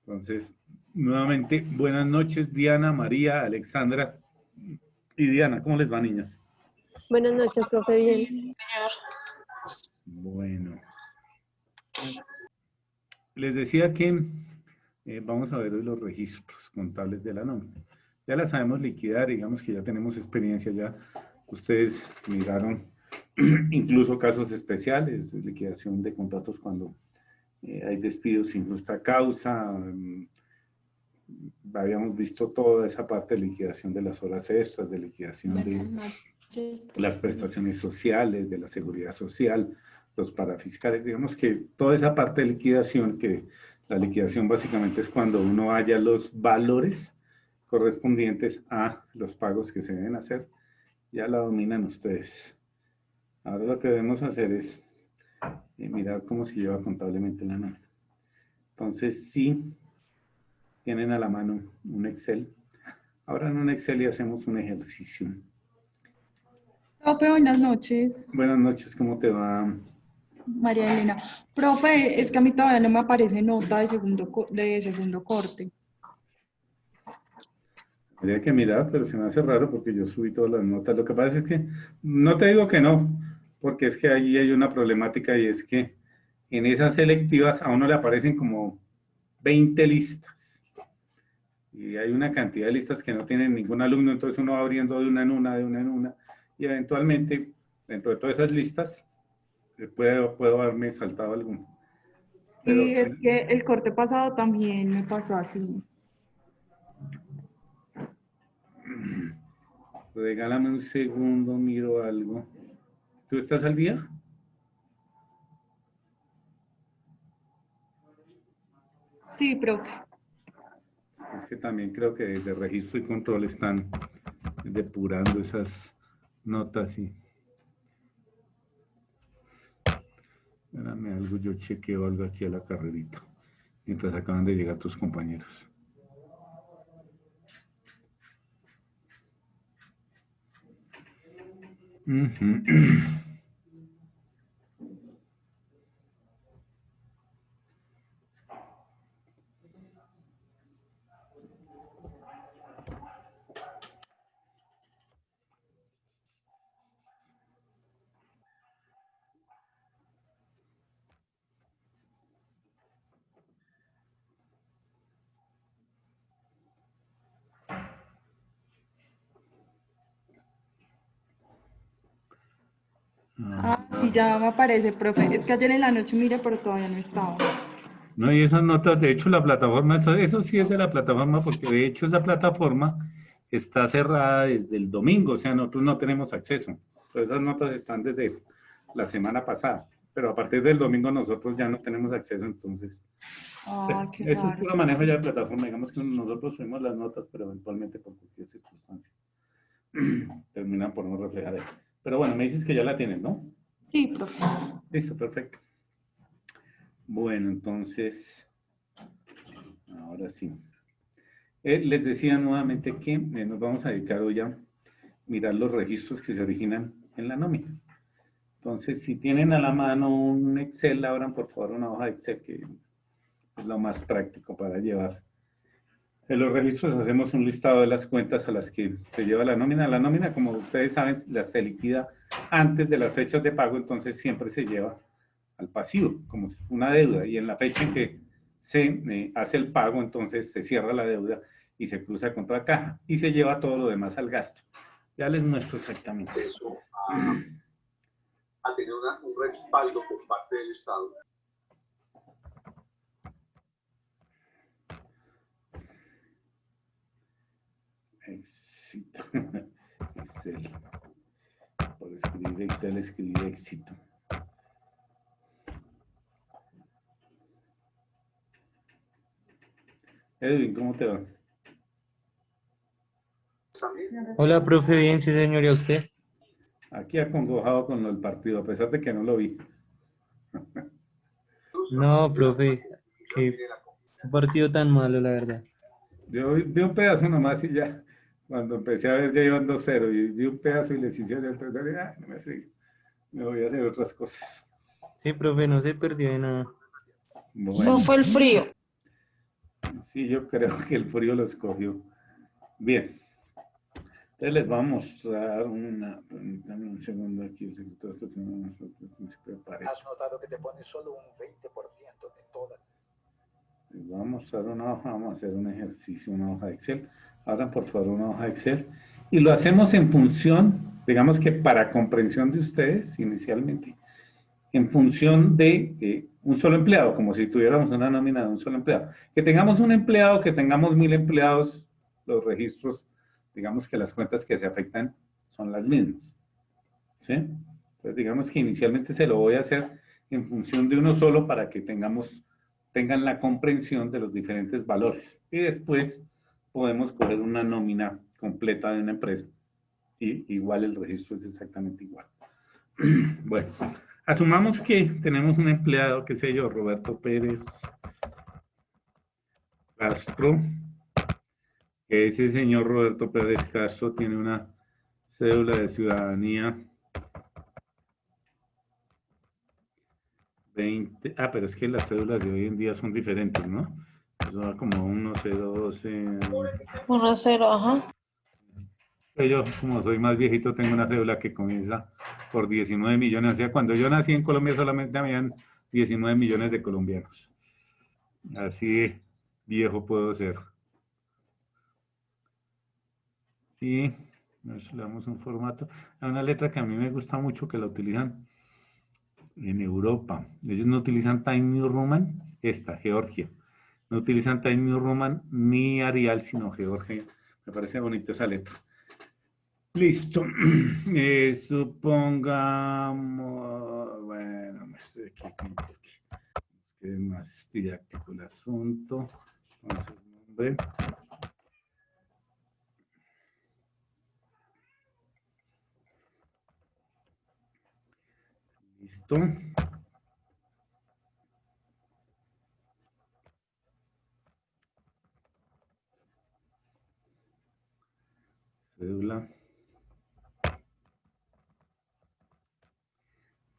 Entonces, nuevamente, buenas noches, Diana, María, Alexandra y Diana. ¿Cómo les va, niñas? Buenas noches, profe, bien. Bueno. Les decía que vamos a ver hoy los registros contables de la nómina. Ya la sabemos liquidar, digamos que ya tenemos experiencia, ya ustedes miraron incluso casos especiales, liquidación de contratos cuando hay despidos sin justa causa. Habíamos visto toda esa parte de liquidación de las horas extras, de liquidación de las prestaciones sociales, de la seguridad social, los parafiscales. Digamos que toda esa parte de liquidación, que la liquidación básicamente es cuando uno halla los valores correspondientes a los pagos que se deben hacer, ya la dominan ustedes. Ahora lo que debemos hacer es mirar cómo se lleva contablemente la nómina. Entonces, si tienen a la mano un Excel, ahora en un Excel y hacemos un ejercicio. Profe, buenas noches. Buenas noches, ¿cómo te va? María Elena. Profe, es que a mí todavía no me aparece nota de segundo corte. Habría que mirar, pero se me hace raro porque yo subí todas las notas. Lo que pasa es que, no te digo que no, porque es que ahí hay una problemática y es que en esas selectivas a uno le aparecen como 20 listas. Y hay una cantidad de listas que no tienen ningún alumno, entonces uno va abriendo de una en una, de una en una, y eventualmente, dentro de todas esas listas, puedo haberme saltado alguno. Pero, Sí, es que el corte pasado también me pasó así. regálame un segundo, miro algo. ¿Tú estás al día? Sí, profe. Es que también creo que desde registro y control están depurando esas notas y... Espérame algo, yo chequeo algo aquí a la carrerita, mientras acaban de llegar tus compañeros. Sí, ya me aparece, profe. Es que ayer en la noche miré, pero todavía no estaba. No, y esas notas, de hecho la plataforma, eso sí es de la plataforma, porque de hecho esa plataforma está cerrada desde el domingo, o sea, nosotros no tenemos acceso. Todas esas notas están desde la semana pasada, pero a partir del domingo nosotros ya no tenemos acceso, entonces... Qué Eso es raro. puro manejo ya de plataforma, digamos que nosotros subimos las notas, pero eventualmente por cualquier circunstancia terminan por no reflejar eso. Pero bueno, me dices que ya la tienes, ¿no? Sí, profe. Listo, perfecto. Bueno, entonces, ahora sí. Les decía nuevamente que nos vamos a dedicar hoy a mirar los registros que se originan en la nómina. Entonces, si tienen a la mano un Excel, abran por favor una hoja de Excel, que es lo más práctico para llevar. En los registros hacemos un listado de las cuentas a las que se lleva la nómina. La nómina, como ustedes saben, se liquida antes de las fechas de pago, entonces siempre se lleva al pasivo, como una deuda. Y en la fecha en que se hace el pago, entonces se cierra la deuda y se cruza contra la caja y se lleva todo lo demás al gasto. Ya les muestro exactamente eso. A tener un respaldo por parte del Estado. Éxito. Excel. Por escribir Excel, escribir éxito. Edwin, ¿cómo te va? Hola, profe, bien, sí, señor, ¿y a usted? Aquí acongojado con el partido, a pesar de que no lo vi. No, profe, qué partido tan malo, la verdad. Yo vi un pedazo nomás y ya, cuando empecé a ver ya iban 2-0 y vi un pedazo y les hicieron el tercero y no me fui, me voy a hacer otras cosas. Sí, profe, no se perdió de nada. Bueno. Eso fue el frío. Sí, yo creo que el frío lo escogió. Bien. Entonces les vamos a mostrar una... Permítanme un segundo aquí. El secretario se prepare. Has notado que te pone solo un 20% de toda. Les voy a mostrar una hoja. Vamos a hacer un ejercicio, una hoja de Excel. Abran por favor una hoja de Excel. Y lo hacemos en función, digamos que para comprensión de ustedes inicialmente, en función de un solo empleado, como si tuviéramos una nómina de un solo empleado. Que tengamos un empleado, que tengamos 1000 empleados, los registros, digamos que las cuentas que se afectan son las mismas. ¿Sí? Entonces digamos que inicialmente se lo voy a hacer en función de uno solo para que tengan la comprensión de los diferentes valores. Y después podemos coger una nómina completa de una empresa. Y igual el registro es exactamente igual. Bueno, asumamos que tenemos un empleado, qué sé yo, Roberto Pérez Castro, que ese señor Roberto Pérez Castro tiene una cédula de ciudadanía 20, pero es que las cédulas de hoy en día son diferentes, ¿no? Eso da como 1012. 1-0, ajá. Yo, como soy más viejito, tengo una cédula que comienza por 19 millones. O sea, cuando yo nací en Colombia solamente habían 19 millones de colombianos. Así viejo puedo ser. Y nos le damos un formato. Hay una letra que a mí me gusta mucho que la utilizan en Europa. Ellos no utilizan Time New Roman, Georgia. No utilizan Time New Roman ni Arial, sino Georgia. Me parece bonita esa letra. Listo. Supongamos, bueno, me estoy aquí porque es más didáctico el asunto. Entonces, nombre. Listo. Cédula.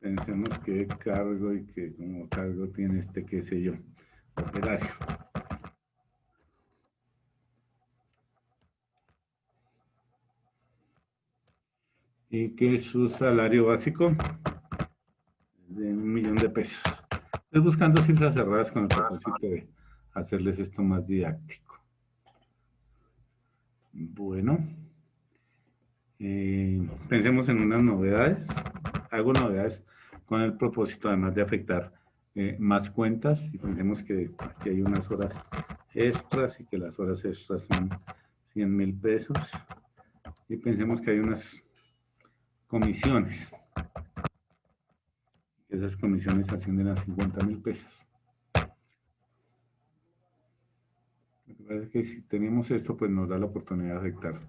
Pensemos que cargo y que como cargo tiene qué sé yo, operario. Y que su salario básico es de 1.000.000 de pesos. Estoy buscando cifras cerradas con el propósito de hacerles esto más didáctico. Bueno, pensemos en unas novedades. Hago novedades con el propósito además de afectar más cuentas y pensemos que aquí hay unas horas extras y que las horas extras son 100.000 pesos y pensemos que hay unas comisiones. Esas comisiones ascienden a 50.000 pesos. Lo que pasa es que si tenemos esto, pues nos da la oportunidad de afectar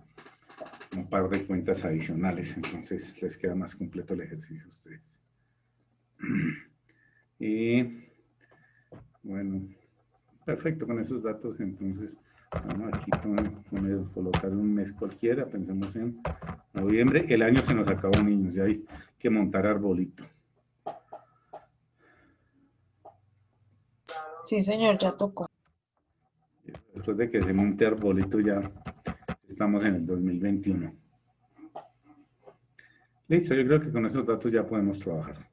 un par de cuentas adicionales, entonces les queda más completo el ejercicio a ustedes. Y bueno, perfecto con esos datos, entonces vamos aquí colocar un mes cualquiera, pensemos en noviembre, el año se nos acabó, niños, ya hay que montar arbolito. Sí, señor, ya tocó. Después de que se monte arbolito ya estamos en el 2021. Listo, yo creo que con esos datos ya podemos trabajar.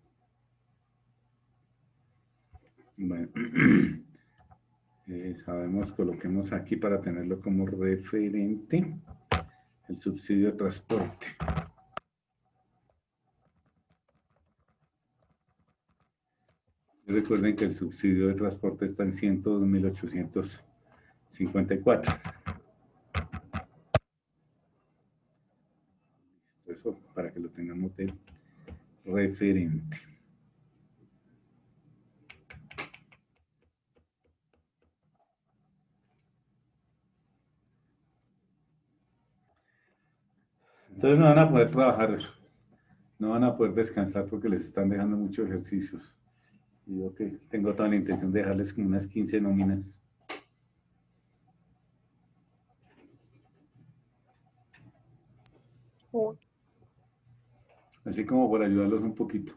Bueno, sabemos, coloquemos aquí para tenerlo como referente el subsidio de transporte. Recuerden que el subsidio de transporte está en 102.854. Eso para que lo tengamos de referente. Entonces no van a poder trabajar, no van a poder descansar porque les están dejando muchos ejercicios. Y yo que tengo toda la intención de dejarles como unas 15 nóminas. Así como por ayudarlos un poquito.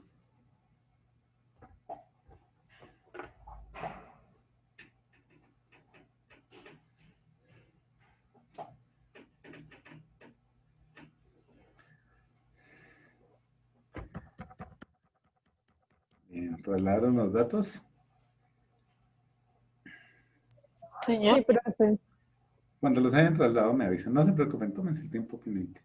¿trasladaron los datos? Señor. Sí, profe. Cuando los hayan trasladado me avisan. No se preocupen, tómense el tiempo que necesiten.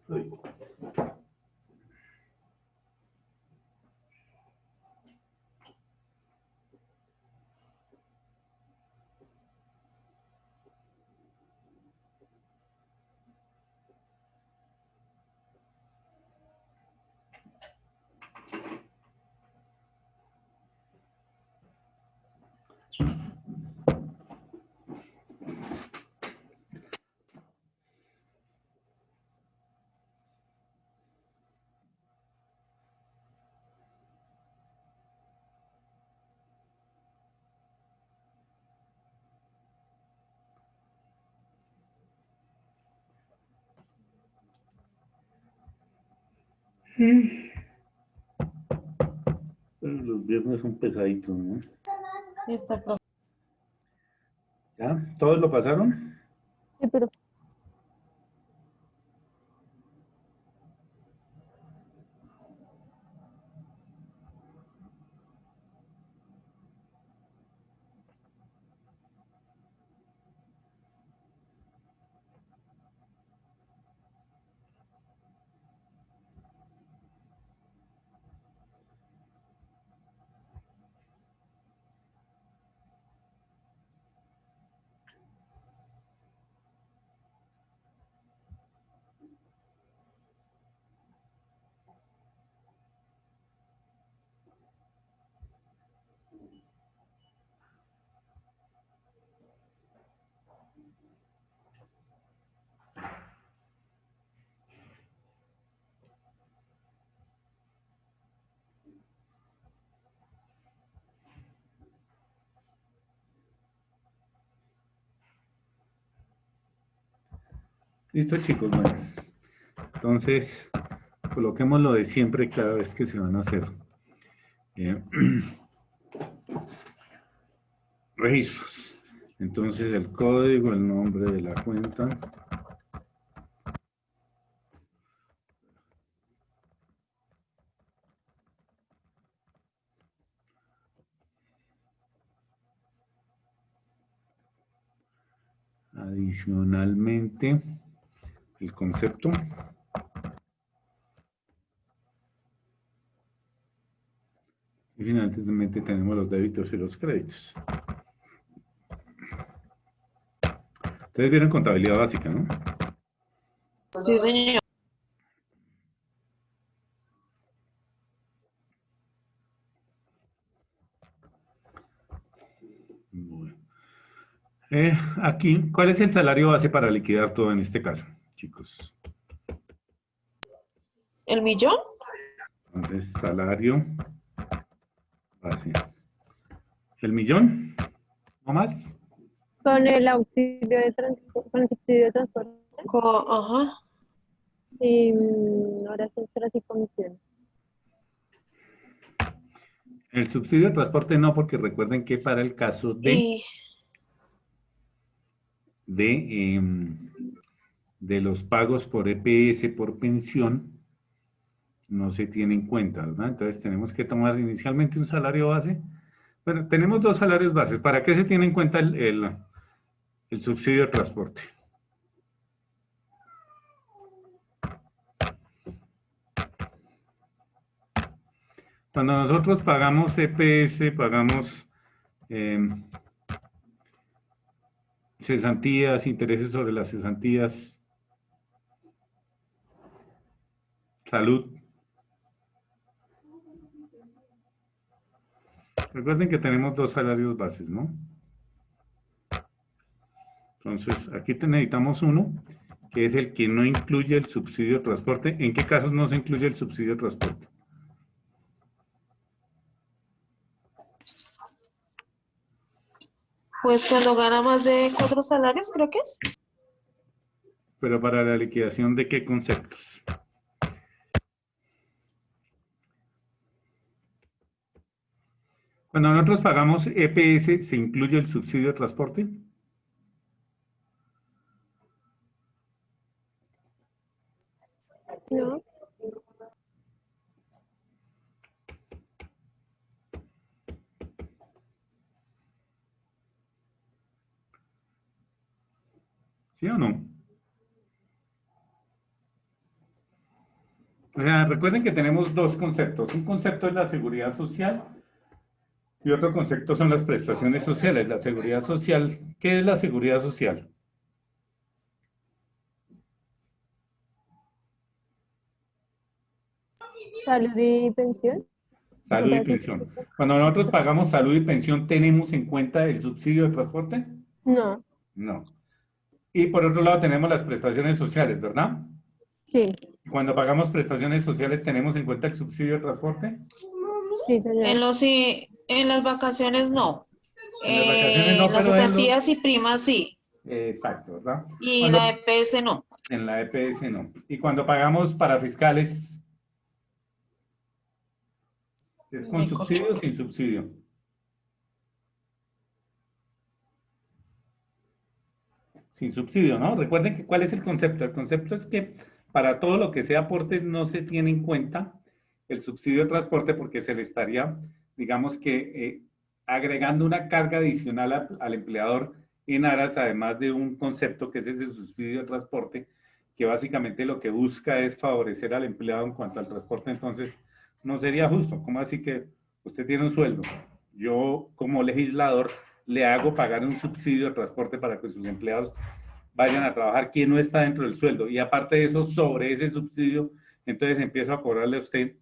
Uy. Pero los viernes son pesaditos, ¿no? Listo, profe. ¿Ya? ¿Todos lo pasaron? Sí, pero Listo, chicos. Bueno, entonces, coloquemos lo de siempre cada vez que se van a hacer registros. Entonces, el código, el nombre de la cuenta. Adicionalmente, el concepto. Y finalmente tenemos los débitos y los créditos. Ustedes vieron contabilidad básica, ¿no? Sí, señor. Bueno. Aquí, ¿cuál es el salario base para liquidar todo en este caso, chicos? ¿El millón? Entonces, salario base. ¿El millón? ¿No más? con el auxilio de transporte, con el subsidio de transporte Ajá. y horas extras y comisiones. El subsidio de transporte no, porque recuerden que para el caso Y de los pagos por EPS, por pensión, no se tiene en cuenta, ¿verdad? Entonces tenemos que tomar inicialmente un salario base. Bueno, tenemos dos salarios bases. ¿Para qué se tiene en cuenta el subsidio de transporte? Cuando nosotros pagamos EPS, pagamos cesantías, intereses sobre las cesantías, salud. Recuerden que tenemos dos salarios bases, ¿no? Entonces, aquí necesitamos uno, que es el que no incluye el subsidio de transporte. ¿En qué casos no se incluye el subsidio de transporte? pues cuando gana más de 4 salarios, creo que es. Pero para la liquidación de qué conceptos. Cuando nosotros pagamos EPS, ¿se incluye el subsidio de transporte? No, ¿Sí o no? O sea, recuerden que tenemos dos conceptos. Un concepto es la seguridad social y otro concepto son las prestaciones sociales. La seguridad social, ¿qué es la seguridad social? salud y pensión. Me Salud y parece que pensión. Cuando nosotros pagamos salud y pensión, ¿tenemos en cuenta el subsidio de transporte? no, No. Y por otro lado tenemos las prestaciones sociales, ¿verdad? sí, Cuando pagamos prestaciones sociales, ¿tenemos en cuenta el subsidio de transporte? sí, señor. En las vacaciones no. En las vacaciones no, Las pero en los... cesantías y primas sí. Exacto, ¿verdad? Y Cuando... la EPS no. En la EPS no. Y cuando pagamos para fiscales, ¿es con Me subsidio o corcho. sin subsidio? Sin subsidio, ¿no? Recuerden que cuál es el concepto. El concepto es que para todo lo que sea aportes no se tiene en cuenta el subsidio de transporte porque se le estaría, digamos que, agregando una carga adicional al empleador en aras, además de un concepto que es ese subsidio de transporte, que básicamente lo que busca es favorecer al empleado en cuanto al transporte. Entonces, no sería justo. ¿Cómo así que usted tiene un sueldo? Yo, como legislador, le hago pagar un subsidio de transporte para que sus empleados vayan a trabajar, quien no está dentro del sueldo. Y aparte de eso, sobre ese subsidio, entonces empiezo a cobrarle a usted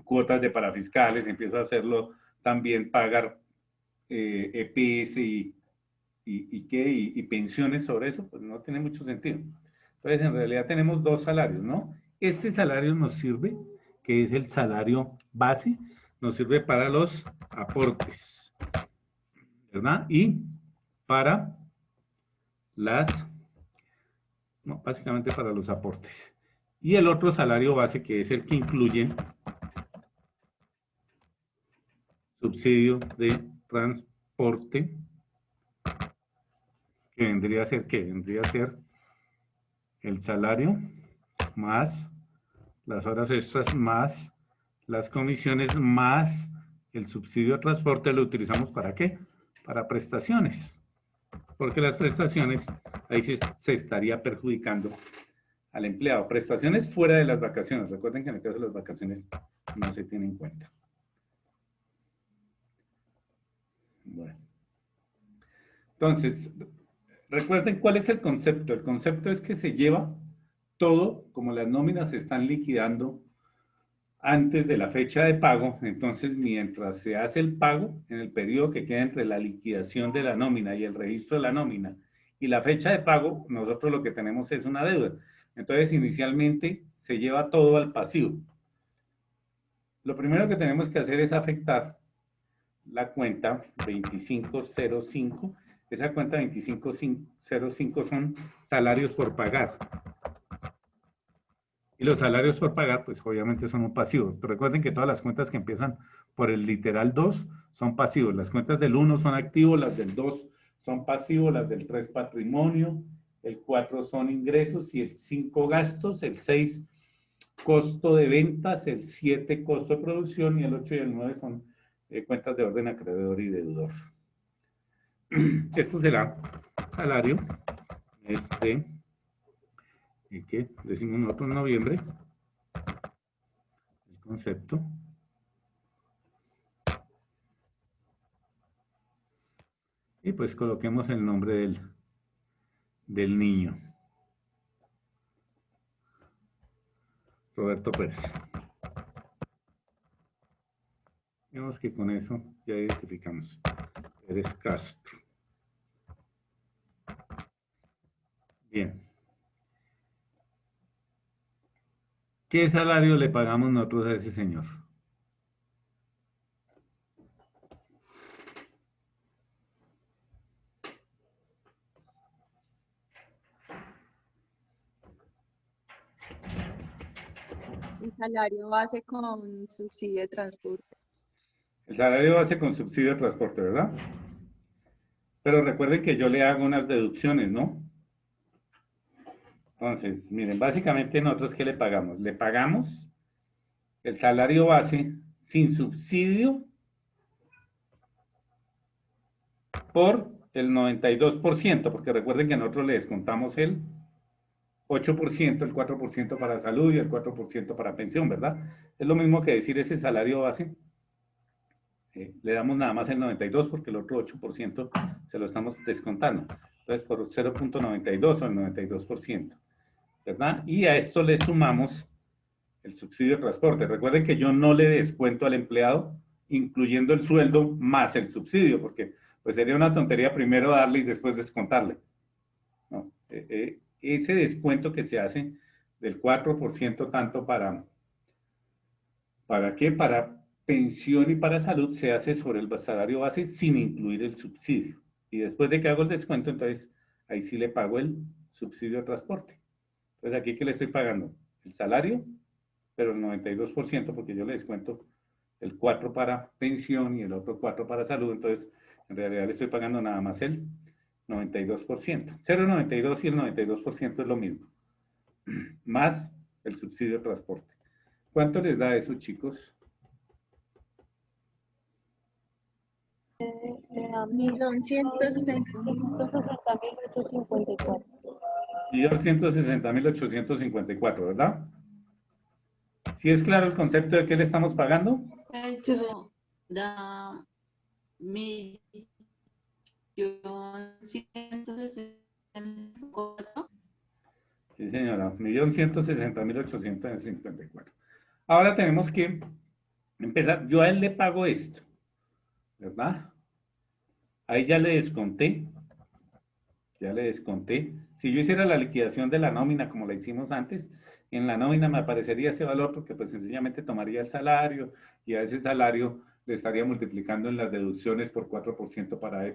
cuotas de parafiscales, empiezo a hacerlo también pagar EPS y pensiones sobre eso, pues no tiene mucho sentido. Entonces, en realidad tenemos dos salarios, ¿no? Este salario nos sirve, que es el salario base, nos sirve para los aportes, ¿verdad? Y para las, no, básicamente para los aportes. Y el otro salario base, que es el que incluye subsidio de transporte, que vendría a ser, ¿qué? Vendría a ser el salario más las horas extras más las comisiones más el subsidio de transporte. ¿Lo utilizamos para qué? Para prestaciones. Porque las prestaciones, ahí se estaría perjudicando al empleado. Prestaciones fuera de las vacaciones. Recuerden que en el caso de las vacaciones no se tiene en cuenta. Bueno. Entonces, recuerden cuál es el concepto. El concepto es que se lleva todo, como las nóminas se están liquidando antes de la fecha de pago, entonces mientras se hace el pago, en el periodo que queda entre la liquidación de la nómina y el registro de la nómina y la fecha de pago, nosotros lo que tenemos es una deuda. Entonces, inicialmente se lleva todo al pasivo. Lo primero que tenemos que hacer es afectar la cuenta 2505. Esa cuenta 2505 son salarios por pagar. Y los salarios por pagar, pues obviamente son un pasivo. Pero recuerden que todas las cuentas que empiezan por el literal 2 son pasivos. Las cuentas del 1 son activos, las del 2 son pasivos, las del 3 patrimonio, el 4 son ingresos y el 5 gastos, el 6 costo de ventas, el 7 costo de producción y el 8 y el 9 son cuentas de orden acreedor y deudor. Esto será salario, ¿qué? Decimos nosotros en noviembre, el concepto. Y pues coloquemos el nombre del niño. Roberto Pérez. Digamos que con eso ya identificamos. Pérez Castro. Bien. ¿Qué salario le pagamos nosotros a ese señor? el salario base con subsidio de transporte. El salario base con subsidio de transporte, ¿verdad? Pero recuerden que yo le hago unas deducciones, ¿no? Entonces, miren, básicamente nosotros ¿qué le pagamos? Le pagamos el salario base sin subsidio por el 92%, porque recuerden que nosotros le descontamos el 8%, el 4% para salud y el 4% para pensión, ¿verdad? Es lo mismo que decir ese salario base. Le damos nada más el 92 porque el otro 8% se lo estamos descontando. Entonces, por 0.92 o el 92%, ¿verdad? Y a esto le sumamos el subsidio de transporte. Recuerden que yo no le descuento al empleado, incluyendo el sueldo más el subsidio, porque pues sería una tontería primero darle y después descontarle. ¿No? Ese descuento que se hace del 4% tanto ¿para qué? Para pensión y para salud se hace sobre el salario base sin incluir el subsidio. Y después de que hago el descuento, entonces ahí sí le pago el subsidio de transporte. Entonces aquí ¿qué le estoy pagando? El salario, pero el 92% porque yo le descuento el 4% para pensión y el otro 4% para salud. Entonces en realidad le estoy pagando nada más el 92%. 0,92 y el 92% es lo mismo. Más el subsidio de transporte. ¿Cuánto les da eso, chicos? 1.160.854. Y 260.854, ¿verdad? ¿Sí es claro el concepto de qué le estamos pagando? Eso da 1.164.000. Sí, señora, 1.160.854. Ahora tenemos que empezar. Yo a él le pago esto, ¿verdad? Ahí ya le desconté. Ya le desconté. Si yo hiciera la liquidación de la nómina como la hicimos antes, en la nómina me aparecería ese valor porque pues sencillamente tomaría el salario y a ese salario le estaría multiplicando en las deducciones por 4% para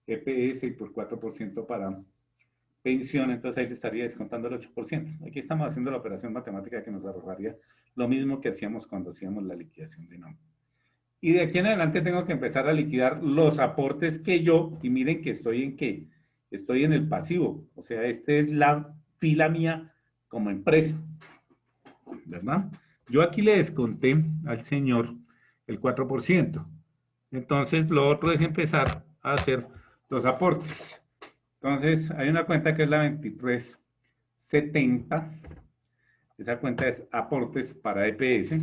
EPS y por 4% para pensión, entonces ahí le estaría descontando el 8%. Aquí estamos haciendo la operación matemática que nos arrojaría lo mismo que hacíamos cuando hacíamos la liquidación de nómina. Y de aquí en adelante tengo que empezar a liquidar los aportes que yo, y miren que estoy en qué, estoy en el pasivo, o sea, esta es la fila mía como empresa, ¿verdad? Yo aquí le desconté al señor el 4%, entonces lo otro es empezar a hacer los aportes. Entonces, hay una cuenta que es la 2370, esa cuenta es aportes para EPS.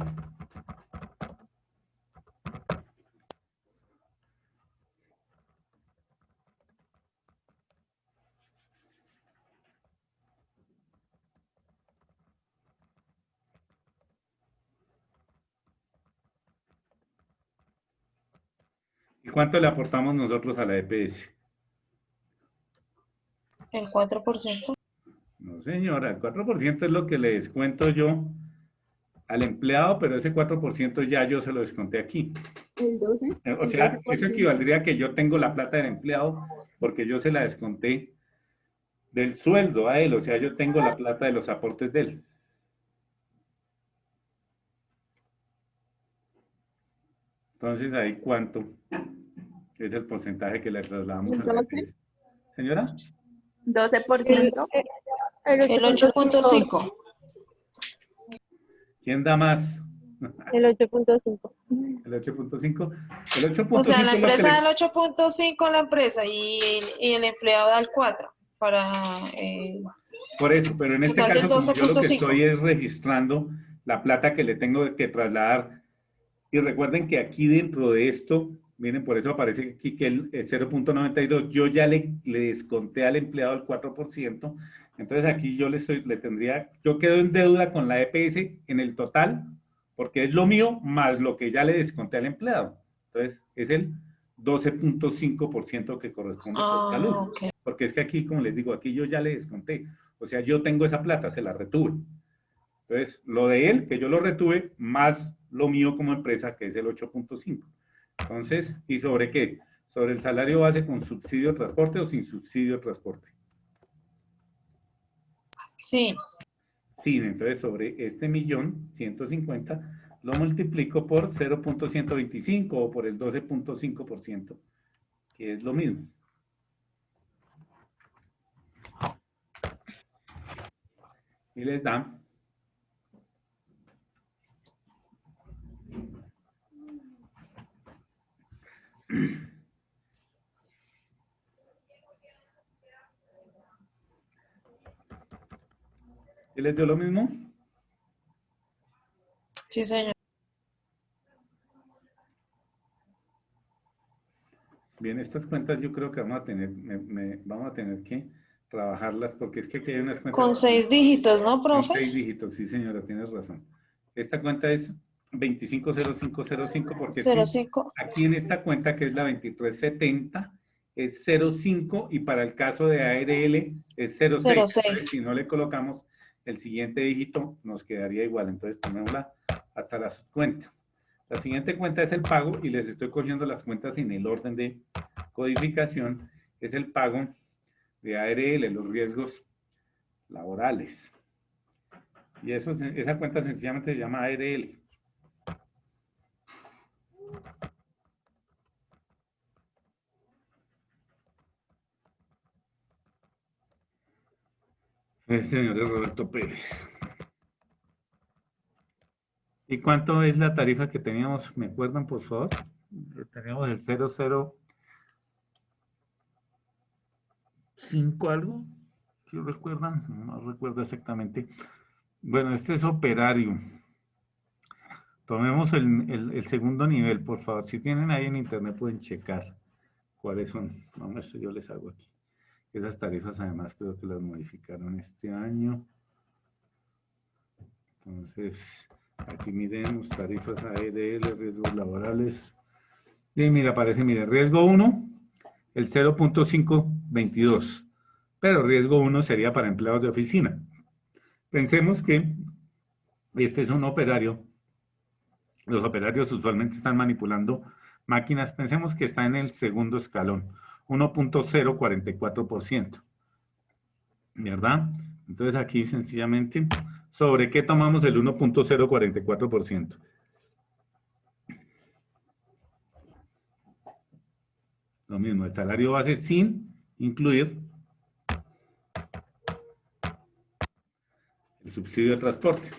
¿Y cuánto le aportamos nosotros a la EPS? El 4%. No, señora, el 4% es lo que le descuento yo al empleado, pero ese 4% ya yo se lo desconté aquí. El 12. O sea, eso equivaldría a que yo tengo la plata del empleado porque yo se la desconté del sueldo a él, o sea, yo tengo la plata de los aportes de él. Entonces, ahí cuánto es el porcentaje que le trasladamos a la EPS. Señora. 12%. El 8.5. ¿Quién da más? El 8.5. El 8.5. El 8.5. O sea, la empresa da el 8.5 la empresa y el empleado da el 4 para... Por eso, pero en este caso, como yo lo que estoy es registrando la plata que le tengo que trasladar. Y recuerden que aquí dentro de esto, miren, por eso aparece aquí que el 0.92, yo ya le desconté al empleado el 4%. Entonces aquí yo yo quedo en deuda con la EPS en el total, porque es lo mío más lo que ya le desconté al empleado. Entonces es el 12.5% que corresponde por salud. Okay. Porque es que aquí, como les digo, aquí yo ya le desconté. O sea, yo tengo esa plata, se la retuve. Entonces, lo de él, que yo lo retuve, más lo mío como empresa, que es el 8.5. Entonces, ¿y sobre qué? Sobre el salario base con subsidio de transporte o sin subsidio de transporte. Sí. 100. Entonces, sobre este 1.150.000 lo multiplico por 0.125 o por el 12.5%, que es lo mismo. Y les da ¿y les dio lo mismo? Sí, señor. Bien, estas cuentas yo creo que vamos a tener, vamos a tener que trabajarlas porque es que aquí hay unas cuentas... Con 6 dígitos, ¿no, Con profe? 6 dígitos, sí señora, tienes razón. Esta cuenta es 250505 porque sí, 05. aquí en esta cuenta que es la 2370 es 05 y para el caso de ARL es 06. Entonces, 06. si no le colocamos el siguiente dígito nos quedaría igual. Entonces tomémosla hasta la subcuenta. La siguiente cuenta es el pago y les estoy cogiendo las cuentas en el orden de codificación. Es el pago de ARL, los riesgos laborales. Y eso, esa cuenta sencillamente se llama ARL. El señor Roberto Pérez. ¿Y cuánto es la tarifa que teníamos? ¿Me acuerdan, por favor? Teníamos el 005 algo. ¿Sí recuerdan? No recuerdo exactamente. Bueno, este es operario. Tomemos el segundo nivel, por favor. Si tienen ahí en internet pueden checar cuáles son. Vamos, esto yo les hago aquí. Esas tarifas además creo que las modificaron este año. Entonces, aquí miremos tarifas ARL, riesgos laborales. Y mira, aparece, mire, riesgo 1, el 0.522. Pero riesgo 1 sería para empleados de oficina. Pensemos que este es un operario. Los operarios usualmente están manipulando máquinas. Pensemos que está en el segundo escalón, 1.044%. ¿Verdad? Entonces aquí sencillamente, ¿sobre qué tomamos el 1.044%? Lo mismo, el salario base sin incluir el subsidio de transporte.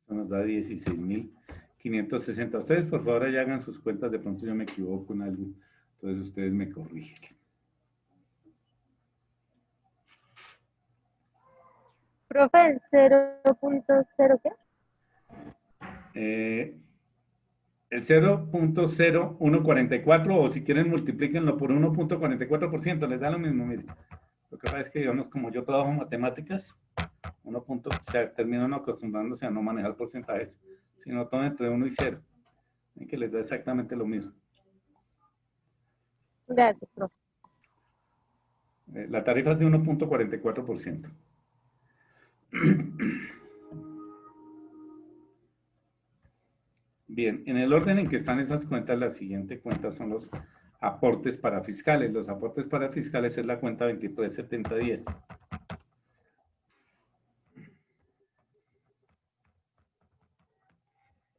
Esto nos da 16.560. Ustedes, por favor, ya hagan sus cuentas. De pronto yo me equivoco en algo. Entonces ustedes me corrigen. Profe, 0.0 ¿qué? El 0.0144 o si quieren multiplíquenlo por 1.44%, les da lo mismo, miren. Lo que pasa es que, digamos, como yo trabajo en matemáticas, terminan acostumbrándose a no manejar porcentajes, sino todo entre 1 y 0, y que les da exactamente lo mismo. Gracias, profe. La tarifa es de 1.44%. Bien, en el orden en que están esas cuentas, la siguiente cuenta son los aportes para fiscales. Los aportes para fiscales es la cuenta 237010.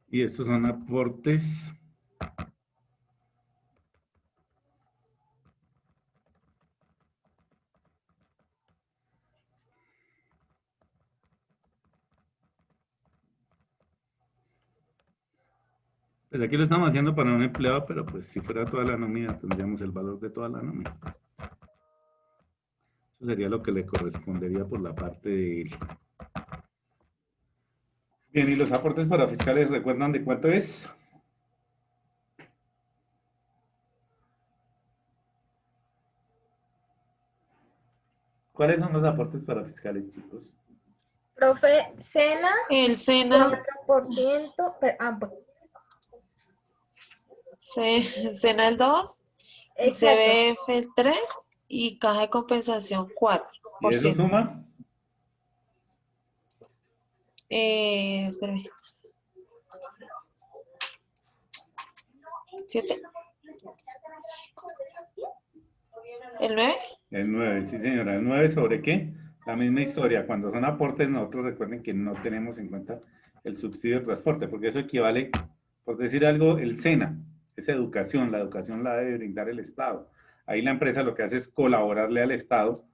Y estos son aportes pues aquí lo estamos haciendo para un empleado, pero pues si fuera toda la nómina tendríamos el valor de toda la nómina. Eso sería lo que le correspondería por la parte de él. Bien, y los aportes para fiscales, ¿recuerdan de cuánto es? ¿Cuáles son los aportes para fiscales, chicos? Profe, SENA, El SENA, 4%, SENA el 2, CBF el 3 y caja de compensación 4%. ¿Y eso suma? Espérame. 7. ¿El 9? El 9, sí señora. ¿El 9 sobre qué? La misma historia. Cuando son aportes, nosotros recuerden que no tenemos en cuenta el subsidio de transporte, porque eso equivale, por decir algo, el SENA, es educación. La educación la debe brindar el Estado. Ahí la empresa lo que hace es colaborarle al Estado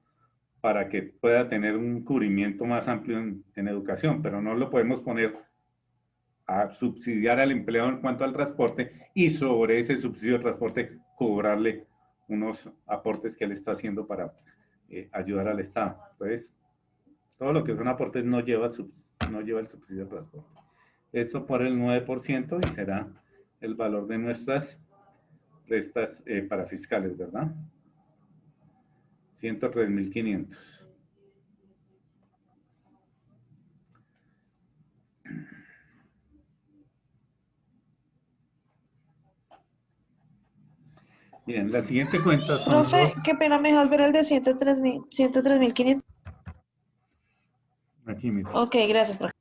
para que pueda tener un cubrimiento más amplio en educación, pero no lo podemos poner a subsidiar al empleado en cuanto al transporte y sobre ese subsidio de transporte cobrarle unos aportes que él está haciendo para ayudar al Estado. Entonces, todo lo que son aportes no lleva el subsidio de transporte. Esto por el 9% y será el valor de nuestras restas para fiscales, ¿verdad? 103.500. Bien, la siguiente cuenta son Profe, los... qué pena, ¿me dejas ver el de 103.500? Aquí, mira. Ok, gracias, profe.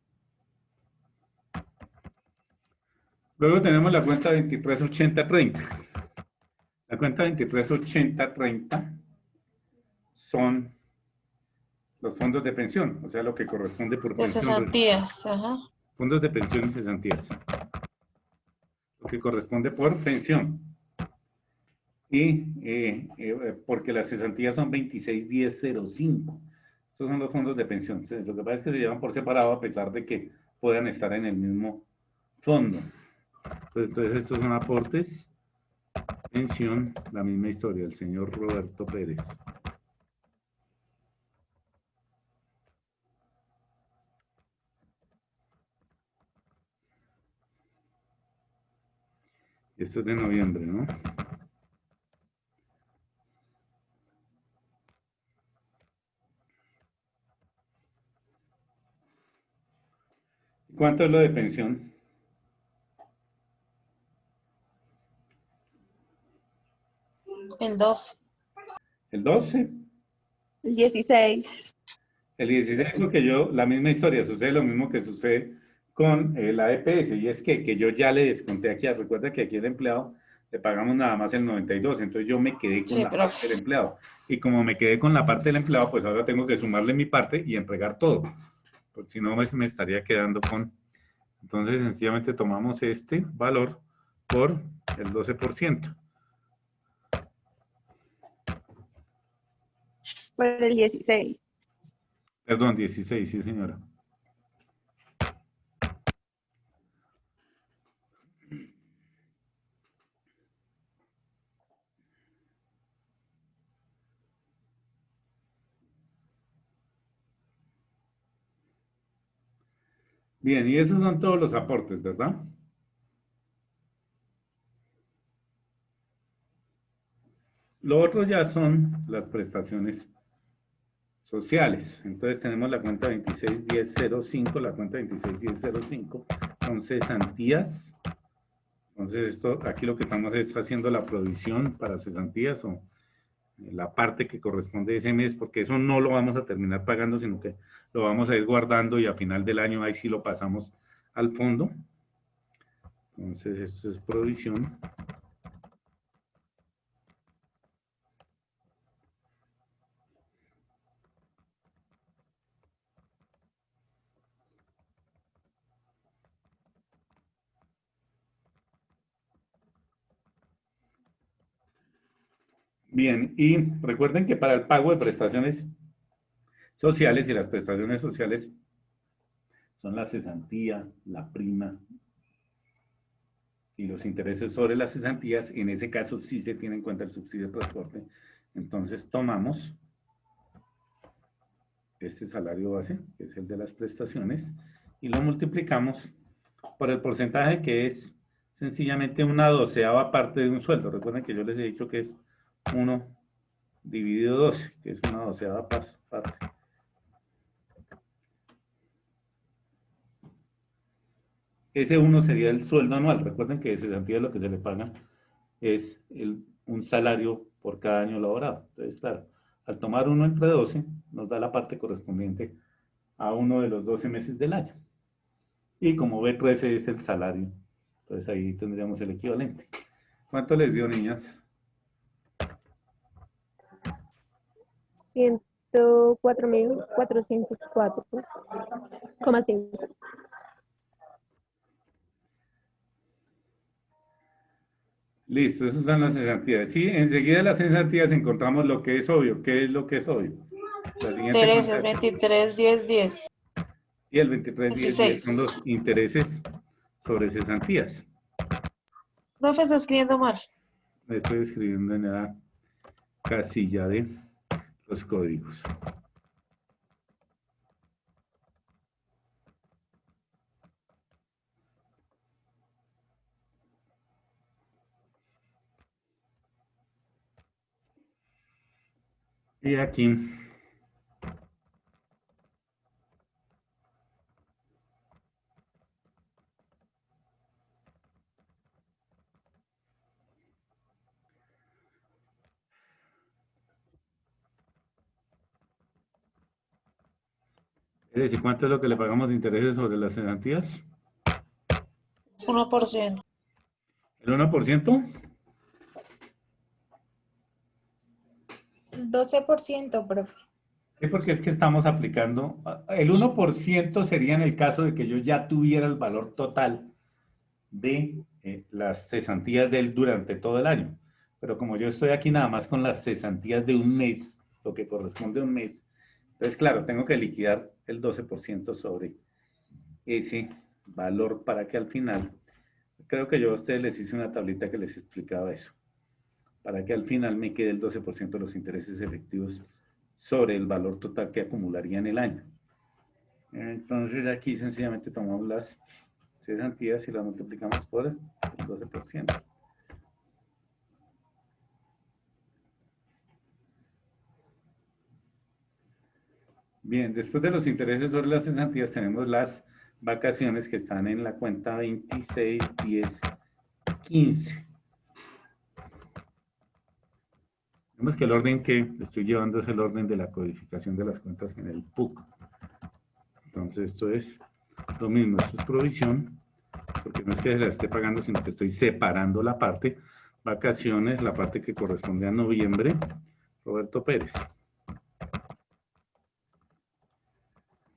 Luego tenemos la cuenta 238030. La cuenta 238030 son los fondos de pensión, o sea, lo que corresponde por De pensión. cesantías, ajá. Fondos de pensión y cesantías. Lo que corresponde por pensión. Y porque las cesantías son 261005. Estos son los fondos de pensión. Entonces, lo que pasa es que se llevan por separado a pesar de que puedan estar en el mismo fondo. Entonces estos son aportes, pensión, la misma historia, el señor Roberto Pérez. Esto es de noviembre, ¿no? ¿Cuánto es lo de pensión? El 2. ¿El 12? El 16. El 16 lo que yo, la misma historia, sucede lo mismo que sucede con la EPS, y es que yo ya le desconté aquí, recuerda que aquí el empleado le pagamos nada más el 92, entonces yo me quedé con Sí, la profe. parte del empleado, y como me quedé con la parte del empleado, pues ahora tengo que sumarle mi parte y entregar todo, porque si no me estaría quedando con, entonces sencillamente tomamos este valor por el 12%. Por el 16. Perdón, 16, sí señora. Bien, y esos son todos los aportes, ¿verdad? Lo otro ya son las prestaciones sociales. Entonces tenemos la cuenta 261005, la cuenta 261005 son cesantías. Entonces esto, aquí lo que estamos es haciendo la provisión para cesantías o la parte que corresponde a ese mes, porque eso no lo vamos a terminar pagando, sino que lo vamos a ir guardando y a final del año ahí sí lo pasamos al fondo. Entonces esto es provisión. Bien, y recuerden que para el pago de prestaciones sociales, y las prestaciones sociales son la cesantía, la prima y los intereses sobre las cesantías, en ese caso sí se tiene en cuenta el subsidio de transporte. Entonces tomamos este salario base, que es el de las prestaciones, y lo multiplicamos por el porcentaje que es sencillamente una doceava parte de un sueldo. Recuerden que yo les he dicho que es 1 dividido 12, que es una doceava parte. Ese 1 sería el sueldo anual. Recuerden que de cesantía lo que se le paga es un salario por cada año laborado. Entonces, claro, al tomar 1 entre 12, nos da la parte correspondiente a uno de los 12 meses del año. Y como B13 es el salario, entonces ahí tendríamos el equivalente. ¿Cuánto les dio, niñas? 104.404,5. Listo, esas son las cesantías. Sí, enseguida de las cesantías encontramos lo que es obvio. ¿Qué es lo que es obvio? La siguiente Intereses, cuenta. 23, 10, 10. Y el 23, 10, 10 son 26. los intereses sobre cesantías. Profe, está escribiendo mal. Estoy escribiendo en la casilla de los códigos. Y aquí es decir, ¿cuánto es lo que le pagamos de intereses sobre las cesantías? 1%. ¿El 1%? 12%, profe. Sí, porque es que estamos aplicando, el 1% sería en el caso de que yo ya tuviera el valor total de las cesantías de él durante todo el año. Pero como yo estoy aquí nada más con las cesantías de un mes, lo que corresponde a un mes, entonces claro, tengo que liquidar el 12% sobre ese valor para que al final, creo que yo a ustedes les hice una tablita que les explicaba eso, para que al final me quede el 12% de los intereses efectivos sobre el valor total que acumularía en el año. Entonces aquí sencillamente tomamos las cesantías y las multiplicamos por el 12%. Bien, después de los intereses sobre las cesantías tenemos las vacaciones que están en la cuenta 26, 10, 15. Vemos que el orden que estoy llevando es el orden de la codificación de las cuentas en el PUC. Entonces esto es lo mismo, esto es provisión, porque no es que se la esté pagando, sino que estoy separando la parte, vacaciones, la parte que corresponde a noviembre, Roberto Pérez.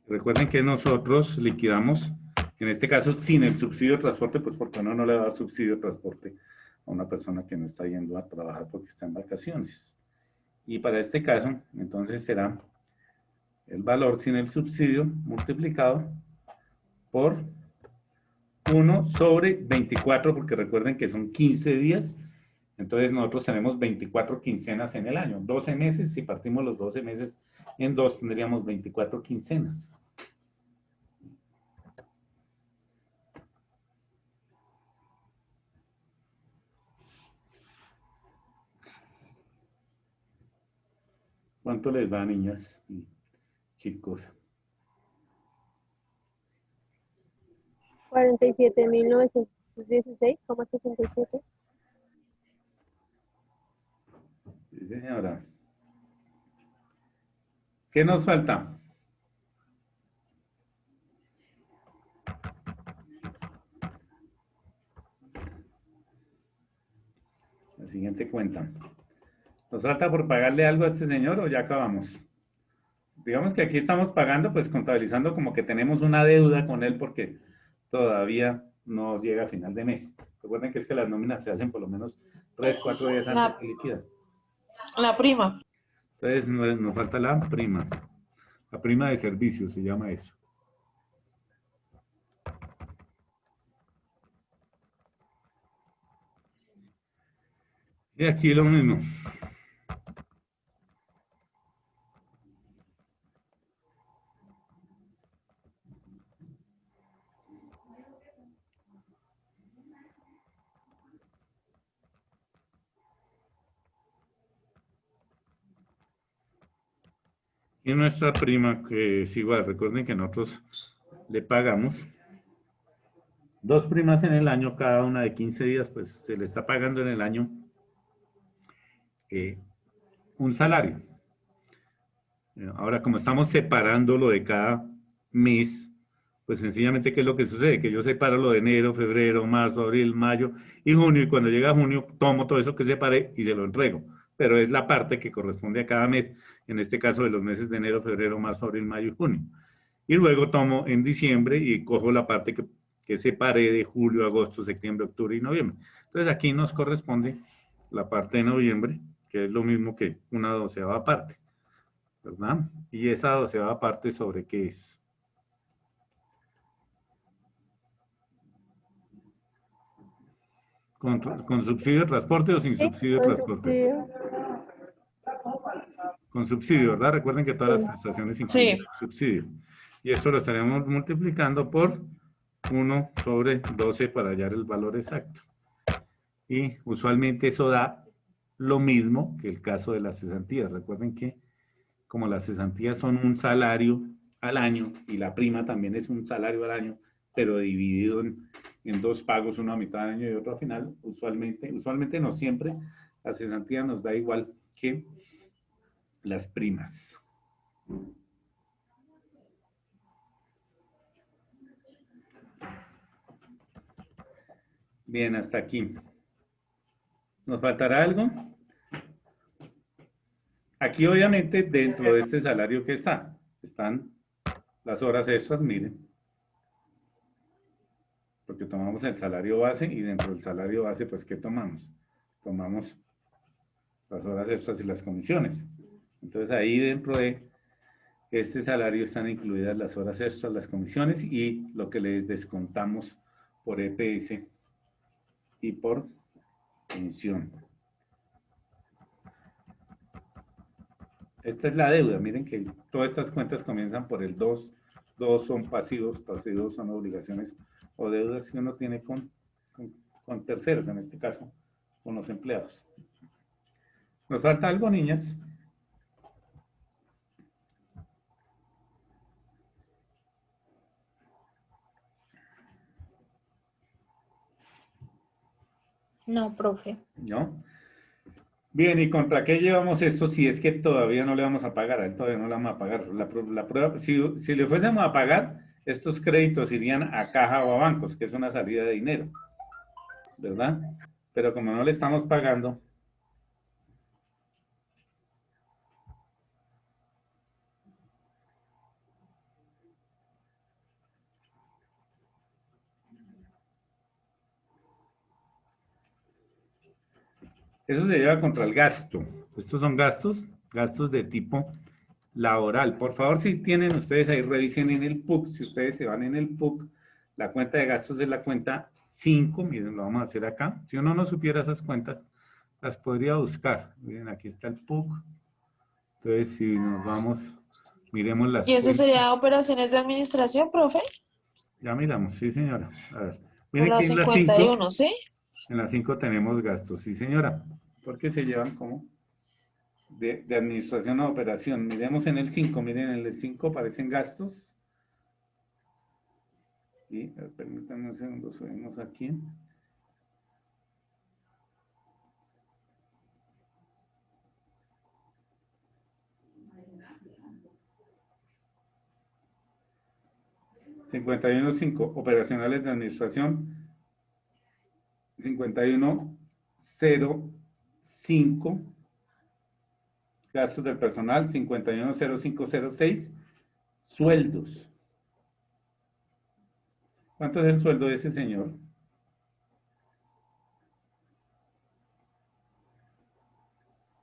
Recuerden que nosotros liquidamos, en este caso sin el subsidio de transporte, pues porque uno no le va a dar subsidio de transporte a una persona que no está yendo a trabajar porque está en vacaciones. Y para este caso, entonces será el valor sin el subsidio multiplicado por 1 sobre 24, porque recuerden que son 15 días, entonces nosotros tenemos 24 quincenas en el año, 12 meses, si partimos los 12 meses en 2 tendríamos 24 quincenas. ¿Cuánto les da, niñas y chicos? 47.916,67. Sí, señora. ¿Qué nos falta? La siguiente cuenta. ¿Nos falta por pagarle algo a este señor o ya acabamos? Digamos que aquí estamos pagando, pues contabilizando como que tenemos una deuda con él porque todavía no llega a final de mes. Recuerden que es que las nóminas se hacen por lo menos 3, 4 días antes de liquidar. La prima. Entonces nos falta la prima. La prima de servicio se llama eso. Y aquí lo mismo. Y nuestra prima, que es igual, recuerden que nosotros le pagamos 2 primas en el año, cada una de 15 días, pues se le está pagando en el año un salario. Ahora, como estamos separando lo de cada mes, pues sencillamente, ¿qué es lo que sucede? Que yo separo lo de enero, febrero, marzo, abril, mayo y junio, y cuando llega junio, tomo todo eso que separé y se lo entrego. pero es la parte que corresponde a cada mes, en este caso de los meses de enero, febrero, marzo, abril, mayo y junio. Y luego tomo en diciembre y cojo la parte que separé de julio, agosto, septiembre, octubre y noviembre. Entonces aquí nos corresponde la parte de noviembre, que es lo mismo que una doceava parte, ¿verdad? Y esa doceava parte, ¿sobre qué es? ¿Con subsidio de transporte o sin subsidio de transporte? Con subsidio, ¿verdad? Recuerden que todas las prestaciones incluyen subsidio. Y esto lo estaremos multiplicando por 1 sobre 12 para hallar el valor exacto. Y usualmente eso da lo mismo que el caso de las cesantías. Recuerden que como las cesantías son un salario al año y la prima también es un salario al año, pero dividido en dos pagos, uno a mitad del año y otro al final, usualmente no siempre, la cesantía nos da igual que las primas. Bien, hasta aquí. ¿Nos faltará algo? Aquí obviamente dentro de este salario que están las horas extras, miren. Porque tomamos el salario base y dentro del salario base, pues, ¿qué tomamos? Tomamos las horas extras y las comisiones. Entonces ahí dentro de este salario están incluidas las horas extras, las comisiones y lo que les descontamos por EPS y por pensión. Esta es la deuda. Miren que todas estas cuentas comienzan por el 2. 2 son pasivos son obligaciones o deudas que uno tiene con terceros, en este caso, con los empleados. ¿Nos falta algo, niñas? No, profe. ¿No? Bien, ¿y contra qué llevamos esto si es que todavía no le vamos a pagar? A él todavía no le vamos a pagar. La prueba, si le fuésemos a pagar, estos créditos irían a caja o a bancos, que es una salida de dinero, ¿verdad? Pero como no le estamos pagando, eso se lleva contra el gasto. Estos son gastos de tipo laboral. Por favor, si tienen ustedes ahí, revisen en el PUC. Si ustedes se van en el PUC, la cuenta de gastos es la cuenta 5. Miren, lo vamos a hacer acá. Si uno no supiera esas cuentas, las podría buscar. Miren, aquí está el PUC. Entonces, si nos vamos, miremos las ¿Y eso cuentas. sería operaciones de administración, profe? Ya miramos, sí, señora. A ver. Por Miren la que en la 51, ¿sí? En la 5 tenemos gastos, sí, señora. Porque se llevan como de administración a operación. Miremos en el 5, miren en el 5 aparecen gastos. Y permítanme un segundo, subimos aquí. $51.5 operacionales de administración. 51.05 gastos del personal. 51.0506 sueldos. ¿Cuánto es el sueldo de ese señor?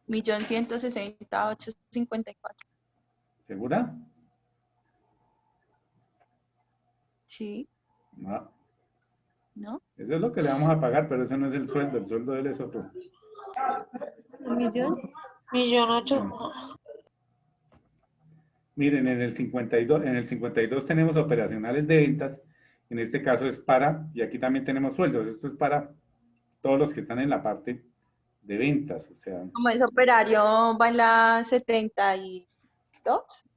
$1.160.854. ¿Segura? Sí, No. ¿no? Eso es lo que le vamos a pagar, pero ese no es el sueldo de él es otro. ¿Un millón? 1.800.000. Miren, en el 52 tenemos operacionales de ventas, en este caso es para, y aquí también tenemos sueldos, esto es para todos los que están en la parte de ventas, o sea. Como es operario, va en la 72.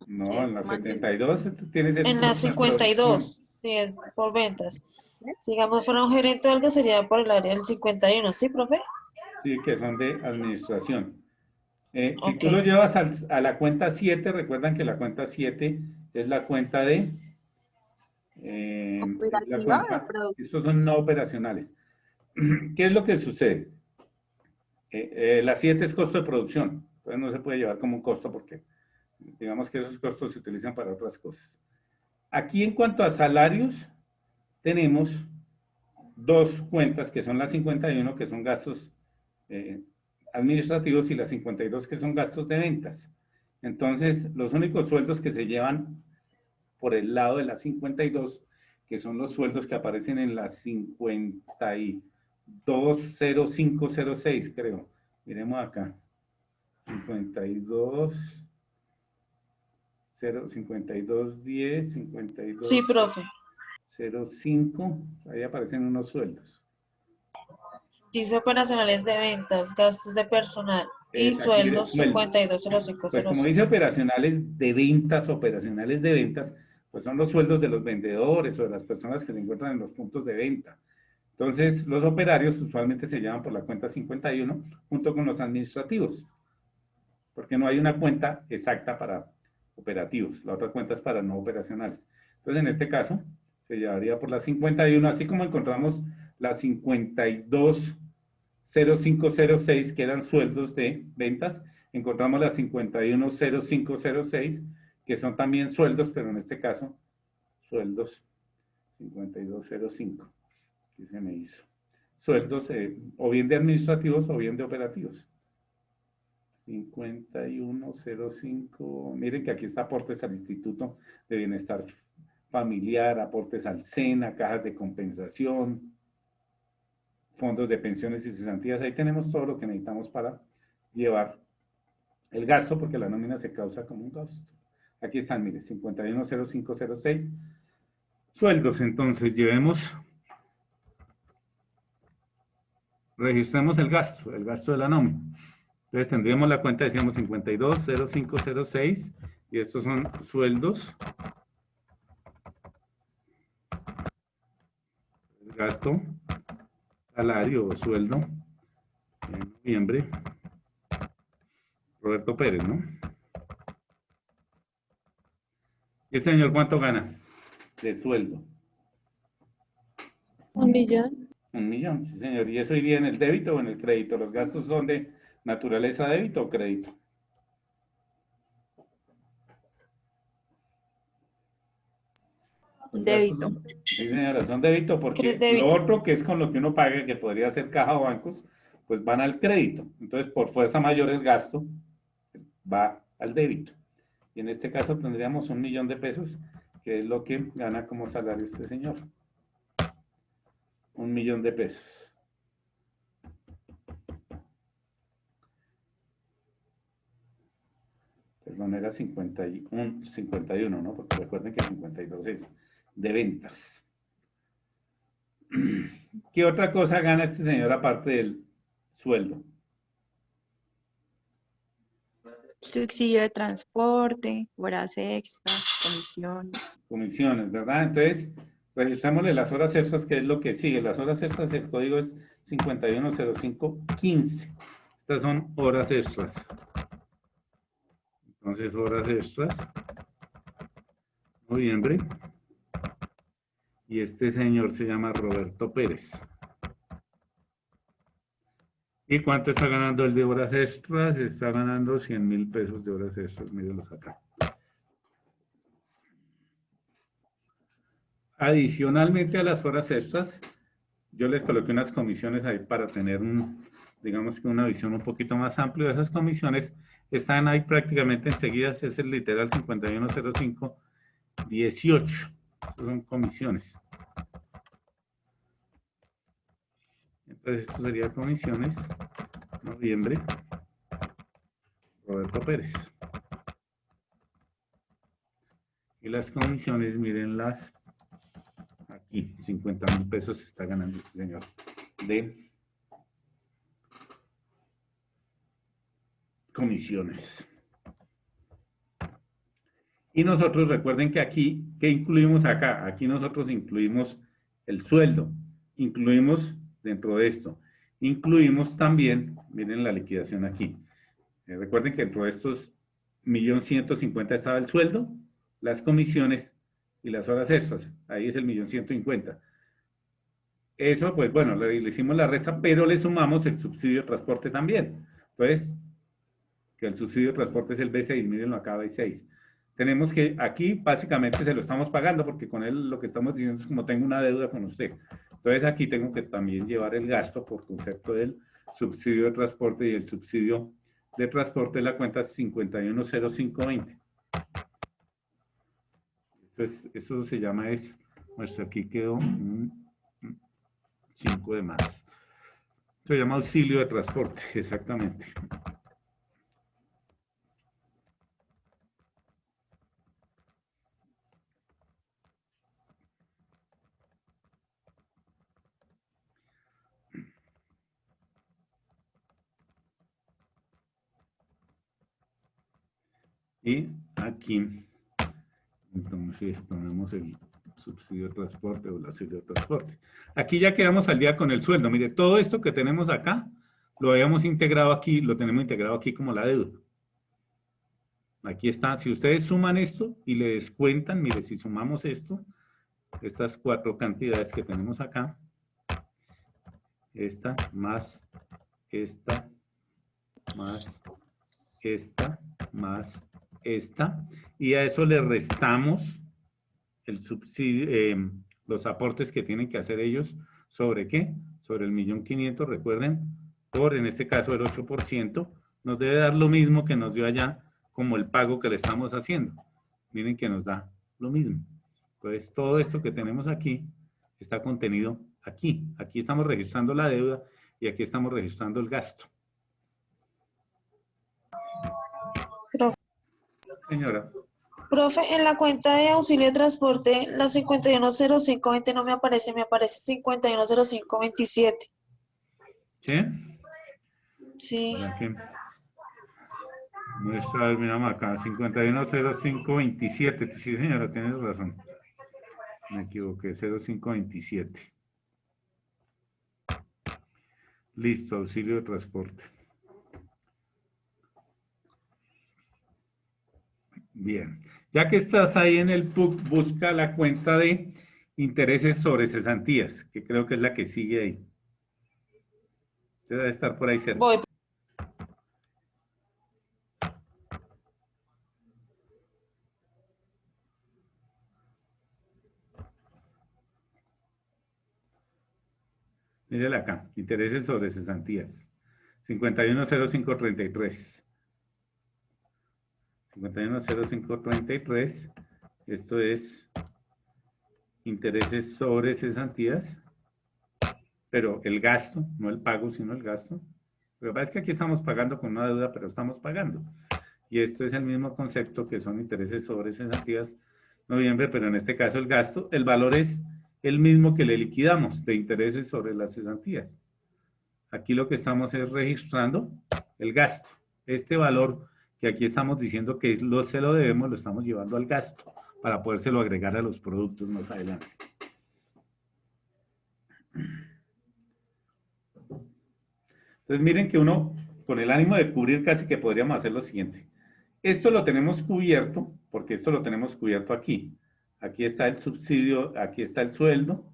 No, en la 72 tienes el... En la 52, sí, es por ventas. Si digamos fuera un gerente o algo, sería por el área del 51, ¿sí, profe? Sí, que son de administración. Si Ok. tú lo llevas a la cuenta 7, recuerdan que la cuenta 7 es la cuenta de... Operativa de producción. estos son no operacionales. ¿Qué es lo que sucede? La 7 es costo de producción. Entonces no se puede llevar como un costo porque digamos que esos costos se utilizan para otras cosas. Aquí en cuanto a salarios, tenemos dos cuentas que son la 51, que son gastos administrativos, y la 52, que son gastos de ventas. Entonces, los únicos sueldos que se llevan por el lado de la 52, que son los sueldos que aparecen en la 520506, creo. Miremos acá. 5210, 52. Sí, profe. 05, ahí aparecen unos sueldos. Dice operacionales de ventas, gastos de personal y Aquí sueldos dice sueldos. 520505. Pues como dice operacionales de ventas, pues son los sueldos de los vendedores o de las personas que se encuentran en los puntos de venta. Entonces, los operarios usualmente se llevan por la cuenta 51 junto con los administrativos, porque no hay una cuenta exacta para operativos, la otra cuenta es para no operacionales. Entonces, en este caso, se llevaría por la 51, así como encontramos la 520506, que eran sueldos de ventas, encontramos la 510506, que son también sueldos, pero en este caso, sueldos 5205, que se me hizo. Sueldos o bien de administrativos o bien de operativos. 5105, miren que aquí está aportes al Instituto de Bienestar Familiar, aportes al SENA, cajas de compensación, fondos de pensiones y cesantías. Ahí tenemos todo lo que necesitamos para llevar el gasto, porque la nómina se causa como un gasto. Aquí están, mire, 510506. Sueldos, entonces, registremos el gasto de la nómina. Entonces tendríamos la cuenta, decíamos 520506, y estos son sueldos. Gasto, salario o sueldo, en noviembre. Roberto Pérez, ¿no? ¿Y este señor cuánto gana de sueldo? 1 millón. 1 millón, sí señor. ¿Y eso iría en el débito o en el crédito? ¿Los gastos son de naturaleza débito o crédito? Débito. Sí, señora, son débito porque Débito. lo otro que es con lo que uno paga, que podría ser caja o bancos, pues van al crédito. Entonces, por fuerza mayor el gasto va al débito. Y en este caso tendríamos 1 millón de pesos, que es lo que gana como salario este señor. 1 millón de pesos. Perdón, era 51, ¿no? Porque recuerden que 52 es de ventas. ¿Qué otra cosa gana este señor aparte del sueldo? Subsidio de transporte, horas extras, comisiones. Comisiones, ¿verdad? Entonces, registrémosle las horas extras, que es lo que sigue. Las horas extras, el código es 510515. Estas son horas extras. Entonces, horas extras. Noviembre. Y este señor se llama Roberto Pérez. ¿Y cuánto está ganando el de horas extras? Está ganando 100.000 pesos de horas extras. Mírenlos acá. Adicionalmente a las horas extras, yo les coloqué unas comisiones ahí para tener digamos que una visión un poquito más amplia. Esas comisiones están ahí prácticamente enseguida, es el literal 510518. Son comisiones. Entonces, esto sería comisiones, noviembre, Roberto Pérez. Y las comisiones, mírenlas aquí, 50.000 pesos está ganando este señor de comisiones. Y nosotros recuerden que aquí, ¿qué incluimos acá? Aquí nosotros incluimos el sueldo, incluimos dentro de esto, incluimos también, miren la liquidación aquí. Recuerden que dentro de estos 1.150.000 estaba el sueldo, las comisiones y las horas extras. Ahí es el 1.150.000. Eso, pues bueno, le hicimos la resta, pero le sumamos el subsidio de transporte también. Entonces, que el subsidio de transporte es el B6, mírenlo acá, B6. Tenemos que, aquí básicamente se lo estamos pagando porque con él lo que estamos diciendo es como tengo una deuda con usted. Entonces aquí tengo que también llevar el gasto por concepto del subsidio de transporte y el subsidio de transporte de la cuenta 510520. Entonces, eso se llama pues aquí quedó un 5 de más. Se llama auxilio de transporte, exactamente. Y aquí, entonces, tomamos el subsidio de transporte o el auxilio de transporte. Aquí ya quedamos al día con el sueldo. Mire, todo esto que tenemos acá, lo habíamos integrado aquí, lo tenemos integrado aquí como la deuda. Aquí está. Si ustedes suman esto y le descuentan, mire, si sumamos esto, estas 4 cantidades que tenemos acá, esta más esta más esta más esta, y a eso le restamos el subsidio, los aportes que tienen que hacer ellos, ¿sobre qué? Sobre el 1.500.000, recuerden, por en este caso el 8%, nos debe dar lo mismo que nos dio allá, como el pago que le estamos haciendo. Miren que nos da lo mismo. Entonces, todo esto que tenemos aquí está contenido aquí. Aquí estamos registrando la deuda y aquí estamos registrando el gasto. Señora. Profe, en la cuenta de auxilio de transporte, la 510520 no me aparece, me aparece 510527. ¿Sí? Sí. Muestra, miramos acá, 510527. Sí, señora, tienes razón. Me equivoqué, 0527. Listo, auxilio de transporte. Bien. Ya que estás ahí en el PUC, busca la cuenta de intereses sobre cesantías, que creo que es la que sigue ahí. Debe estar por ahí cerca. Voy. Mírela acá, intereses sobre cesantías. 510533. 510533. Esto es intereses sobre cesantías, pero el gasto, no el pago, sino el gasto. Lo que pasa es que aquí estamos pagando con una deuda, pero estamos pagando. Y esto es el mismo concepto que son intereses sobre cesantías noviembre, pero en este caso el gasto, el valor es el mismo que le liquidamos de intereses sobre las cesantías. Aquí lo que estamos es registrando el gasto. Este valor que aquí estamos diciendo que se lo debemos, lo estamos llevando al gasto para podérselo agregar a los productos más adelante. Entonces miren que uno, con el ánimo de cubrir, casi que podríamos hacer lo siguiente. Esto lo tenemos cubierto, porque esto lo tenemos cubierto aquí. Aquí está el subsidio, aquí está el sueldo,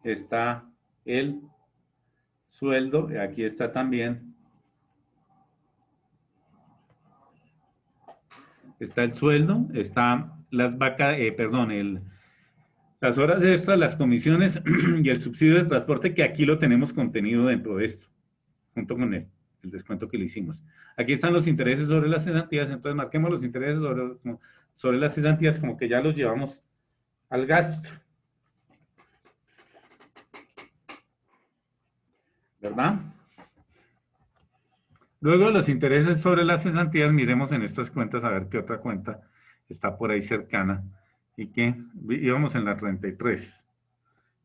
está el sueldo, y aquí está también. Está el sueldo, está las vacas, las horas extras, las comisiones y el subsidio de transporte, que aquí lo tenemos contenido dentro de esto, junto con el descuento que le hicimos. Aquí están los intereses sobre las cesantías, entonces marquemos los intereses sobre las cesantías como que ya los llevamos al gasto. ¿Verdad? Luego los intereses sobre las cesantías, miremos en estas cuentas a ver qué otra cuenta está por ahí cercana y que íbamos en la 33.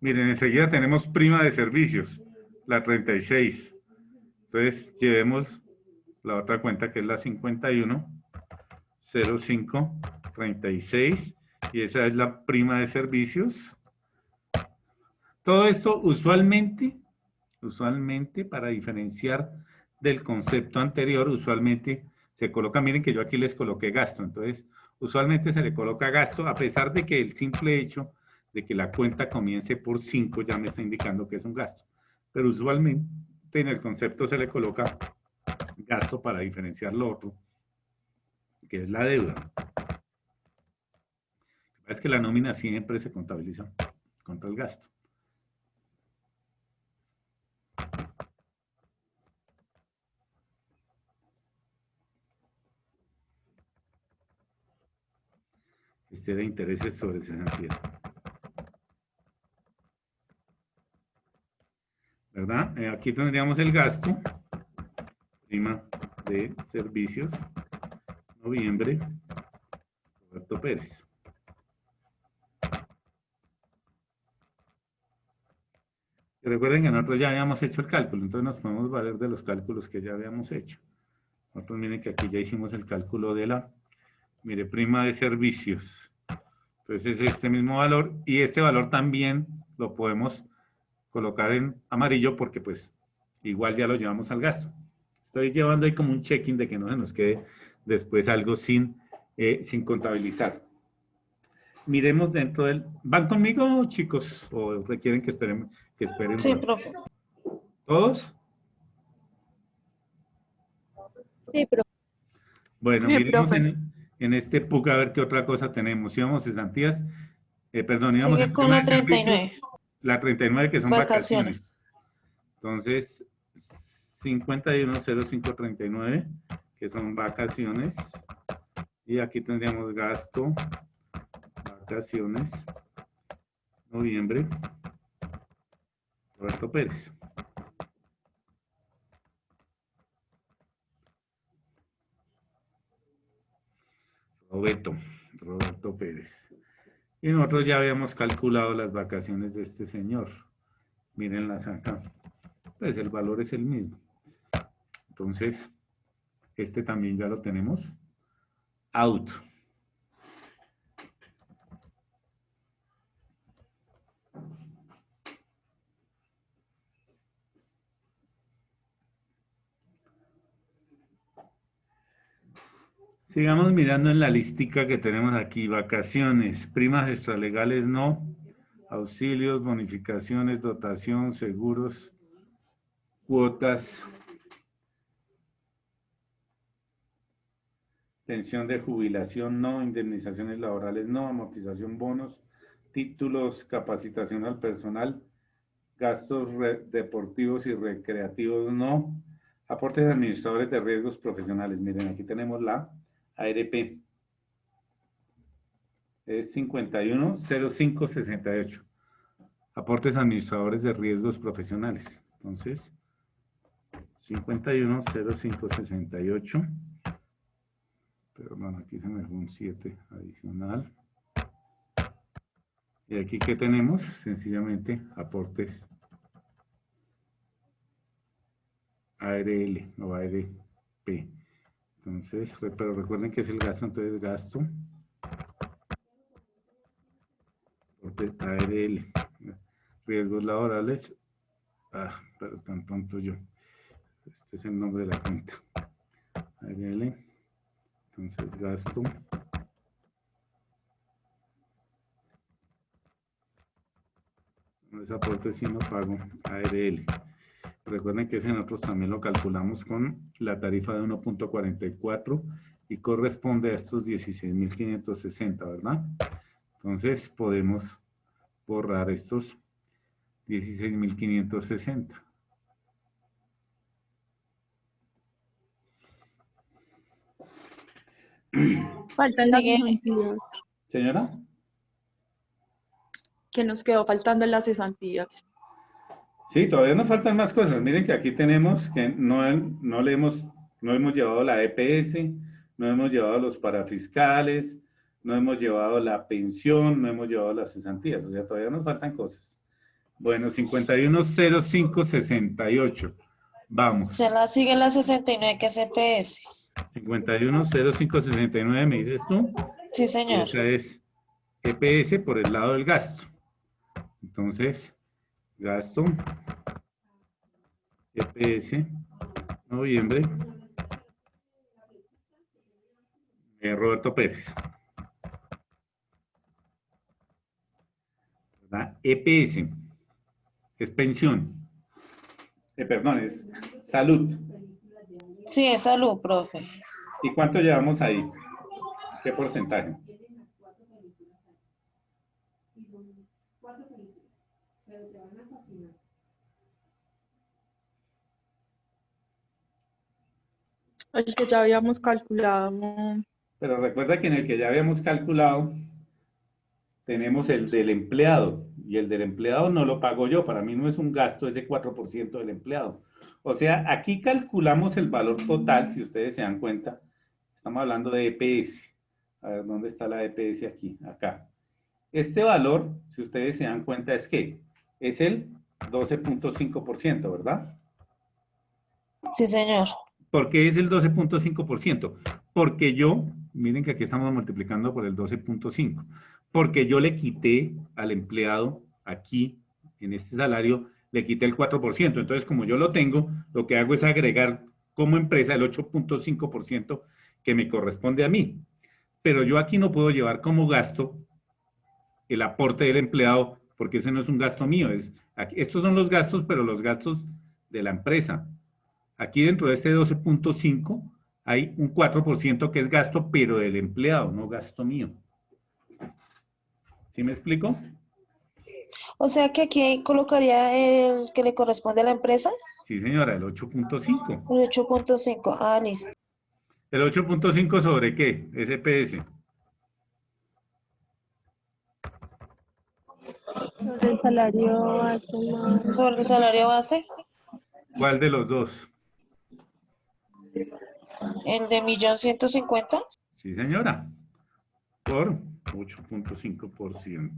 Miren, enseguida tenemos prima de servicios, la 36. Entonces, llevemos la otra cuenta que es la 510536 y esa es la prima de servicios. Todo esto usualmente para diferenciar del concepto anterior, usualmente se coloca, miren que yo aquí les coloqué gasto, entonces usualmente se le coloca gasto a pesar de que el simple hecho de que la cuenta comience por 5 ya me está indicando que es un gasto. Pero usualmente en el concepto se le coloca gasto para diferenciar lo otro, que es la deuda. Es que la nómina siempre se contabiliza contra el gasto. Este de intereses sobre cesantía. ¿Verdad? Aquí tendríamos el gasto, prima de servicios, noviembre, Roberto Pérez. Y recuerden que nosotros ya habíamos hecho el cálculo, entonces nos podemos valer de los cálculos que ya habíamos hecho. Nosotros miren que aquí ya hicimos el cálculo de la, mire, prima de servicios. Entonces es este mismo valor y este valor también lo podemos colocar en amarillo porque pues igual ya lo llevamos al gasto. Estoy llevando ahí como un check-in de que no se nos quede después algo sin contabilizar. Miremos dentro del... ¿Van conmigo, chicos? ¿O requieren que esperen? Sí, profe. ¿Todos? Sí, profe. Bueno, Sí, miremos profe. en este PUC a ver qué otra cosa tenemos. Íbamos cesantías, perdón, íbamos Sigue en con tema la de servicios, 39. la 39 que son vacaciones. Vacaciones. Entonces, 510539, que son vacaciones. Y aquí tendríamos gasto, vacaciones, noviembre, Roberto Pérez. Roberto Pérez. Y nosotros ya habíamos calculado las vacaciones de este señor. Mírenlas acá. Pues el valor es el mismo. Entonces, este también ya lo tenemos. Out. Sigamos mirando en la listica que tenemos aquí. Vacaciones, primas extralegales no, auxilios, bonificaciones, dotación, seguros, cuotas, pensión de jubilación no, indemnizaciones laborales no, amortización bonos, títulos, capacitación al personal, gastos deportivos y recreativos no, aportes de administradores de riesgos profesionales. Miren, aquí tenemos la ARP. Es 510568. Aportes administradores de riesgos profesionales. Entonces, 510568. Perdón, aquí se me fue un 7 adicional. Y aquí, ¿qué tenemos? Sencillamente, aportes ARL o ARP. Entonces, pero recuerden que es el gasto, entonces gasto. Aportes ARL. Riesgos laborales. Pero tan tonto yo. Este es el nombre de la cuenta. ARL. Entonces, gasto. No es aporte, sino pago ARL. Recuerden que ese nosotros también lo calculamos con la tarifa de 1.44 y corresponde a estos 16.560, ¿verdad? Entonces, podemos borrar estos 16.560. Faltan las Sigue. cesantías. Señora. Que nos quedó faltando en las cesantías. Sí, todavía nos faltan más cosas. Miren que aquí tenemos que no hemos llevado la EPS, no hemos llevado los parafiscales, no hemos llevado la pensión, no hemos llevado las cesantías. O sea, todavía nos faltan cosas. Bueno, 510568. Vamos. Se la sigue la 69, que es EPS. 510569, ¿me dices tú? Sí, señor. Esa es EPS por el lado del gasto. Entonces, gasto, EPS, noviembre, Roberto Pérez. EPS es pensión. Perdón, es salud. Sí, es salud, profe. ¿Y cuánto llevamos ahí? ¿Qué porcentaje? El que ya habíamos calculado. Pero recuerda que en el que ya habíamos calculado, tenemos el del empleado. Y el del empleado no lo pago yo. Para mí no es un gasto ese 4% del empleado. O sea, aquí calculamos el valor total, si ustedes se dan cuenta. Estamos hablando de EPS. A ver, ¿dónde está la EPS aquí? Acá. Este valor, si ustedes se dan cuenta, es que es el 12.5%, ¿verdad? Sí, señor. ¿Por qué es el 12.5%? Porque yo, miren que aquí estamos multiplicando por el 12.5, porque yo le quité al empleado aquí, en este salario, le quité el 4%. Entonces, como yo lo tengo, lo que hago es agregar como empresa el 8.5% que me corresponde a mí. Pero yo aquí no puedo llevar como gasto el aporte del empleado, porque ese no es un gasto mío. Estos son los gastos, pero los gastos de la empresa. Aquí dentro de este 12.5 hay un 4% que es gasto, pero del empleado, no gasto mío. ¿Sí me explico? O sea que aquí colocaría el que le corresponde a la empresa, Sí, señora, el 8.5. el 8.5. Ah, listo. ¿El 8.5 sobre qué? SPS. Sobre el salario hace más. Sobre el salario base, ¿Cuál de los dos? el de 1.150.000. Sí, señora. Por 8.5%.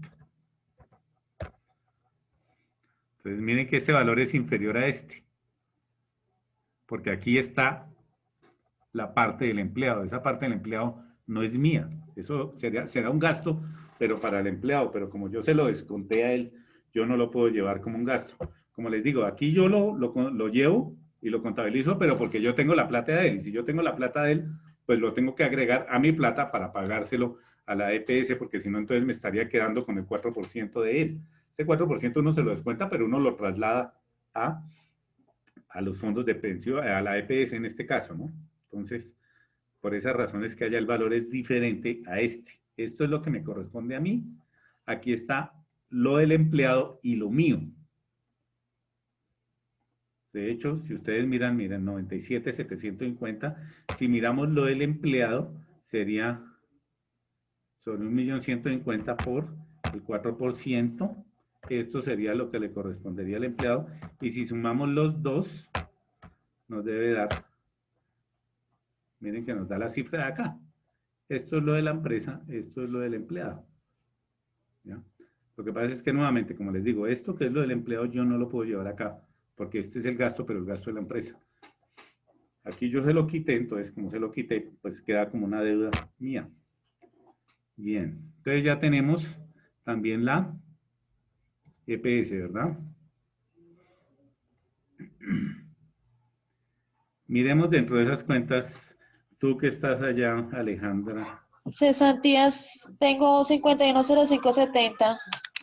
Entonces, miren que este valor es inferior a este. Porque aquí está la parte del empleado. Esa parte del empleado no es mía. Eso será un gasto, pero para el empleado. Pero como yo se lo desconté a él, yo no lo puedo llevar como un gasto. Como les digo, aquí yo lo llevo y lo contabilizo, pero porque yo tengo la plata de él. Y si yo tengo la plata de él, pues lo tengo que agregar a mi plata para pagárselo a la EPS, porque si no, entonces me estaría quedando con el 4% de él. Ese 4% uno se lo descuenta, pero uno lo traslada a los fondos de pensión, a la EPS en este caso, ¿no? Entonces, por esa razón es que allá el valor es diferente a este. Esto es lo que me corresponde a mí. Aquí está lo del empleado y lo mío. De hecho, si ustedes miran 97,750. Si miramos lo del empleado, sería sobre 1.150.000 por el 4%. Esto sería lo que le correspondería al empleado. Y si sumamos los dos, nos debe dar, miren que nos da la cifra de acá. Esto es lo de la empresa, esto es lo del empleado. ¿Ya? Lo que pasa es que nuevamente, como les digo, esto que es lo del empleado yo no lo puedo llevar acá, porque este es el gasto, pero el gasto de la empresa. Aquí yo se lo quité, entonces como se lo quité, pues queda como una deuda mía. Bien, entonces ya tenemos también la EPS, ¿verdad? Miremos dentro de esas cuentas, tú que estás allá, Alejandra. Cesantías, tengo 510570.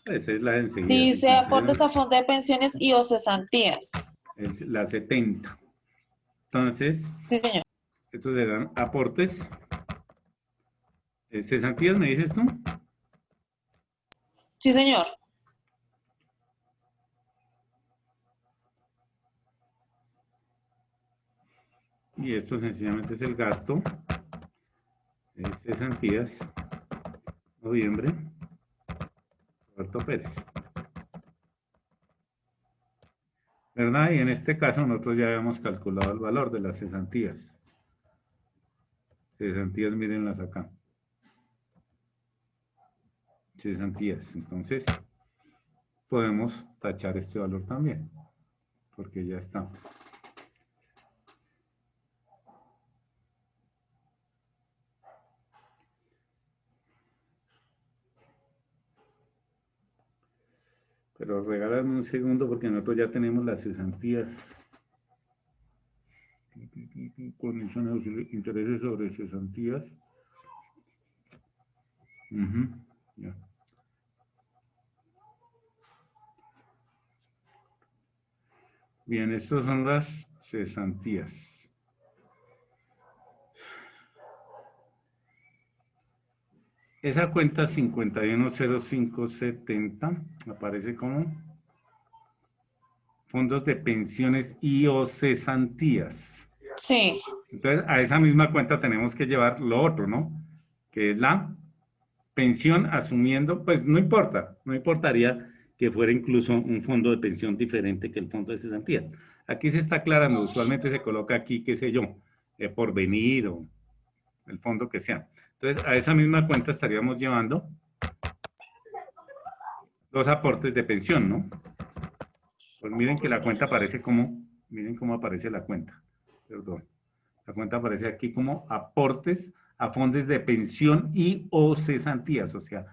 Esa es la de enseguida. Dice aportes a fondo de pensiones y o cesantías. Es la 70. Entonces, Sí, señor. estos serán aportes. ¿Cesantías me dices tú? Sí, señor. Y esto sencillamente es el gasto. Cesantías. Noviembre. Roberto Pérez. ¿Verdad? Y en este caso nosotros ya habíamos calculado el valor de las cesantías. Cesantías, mírenlas acá. Cesantías. Entonces, podemos tachar este valor también, porque ya está. Pero regálame un segundo porque nosotros ya tenemos las cesantías. Condiciones de intereses sobre cesantías. Ya. Bien, estas son las cesantías. Esa cuenta 510570 aparece como fondos de pensiones y o cesantías. Sí, Entonces, a esa misma cuenta tenemos que llevar lo otro, ¿no? Que es la pensión asumiendo, pues no importa, no importaría que fuera incluso un fondo de pensión diferente que el fondo de cesantías. Aquí se está aclarando, usualmente se coloca aquí, qué sé yo, Porvenir o el fondo que sea. Entonces, a esa misma cuenta estaríamos llevando los aportes de pensión, ¿no? Pues miren que la cuenta aparece como, miren cómo aparece la cuenta, perdón. La cuenta aparece aquí como aportes a fondos de pensión y o cesantías, o sea,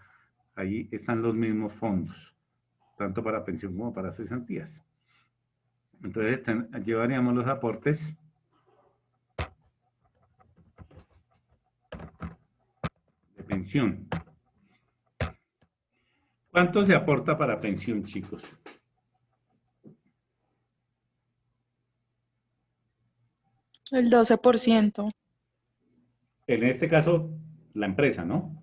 ahí están los mismos fondos, tanto para pensión como para cesantías. Entonces, llevaríamos los aportes de pensión. ¿Cuánto se aporta para pensión, chicos? El 12%. En este caso, la empresa, ¿no?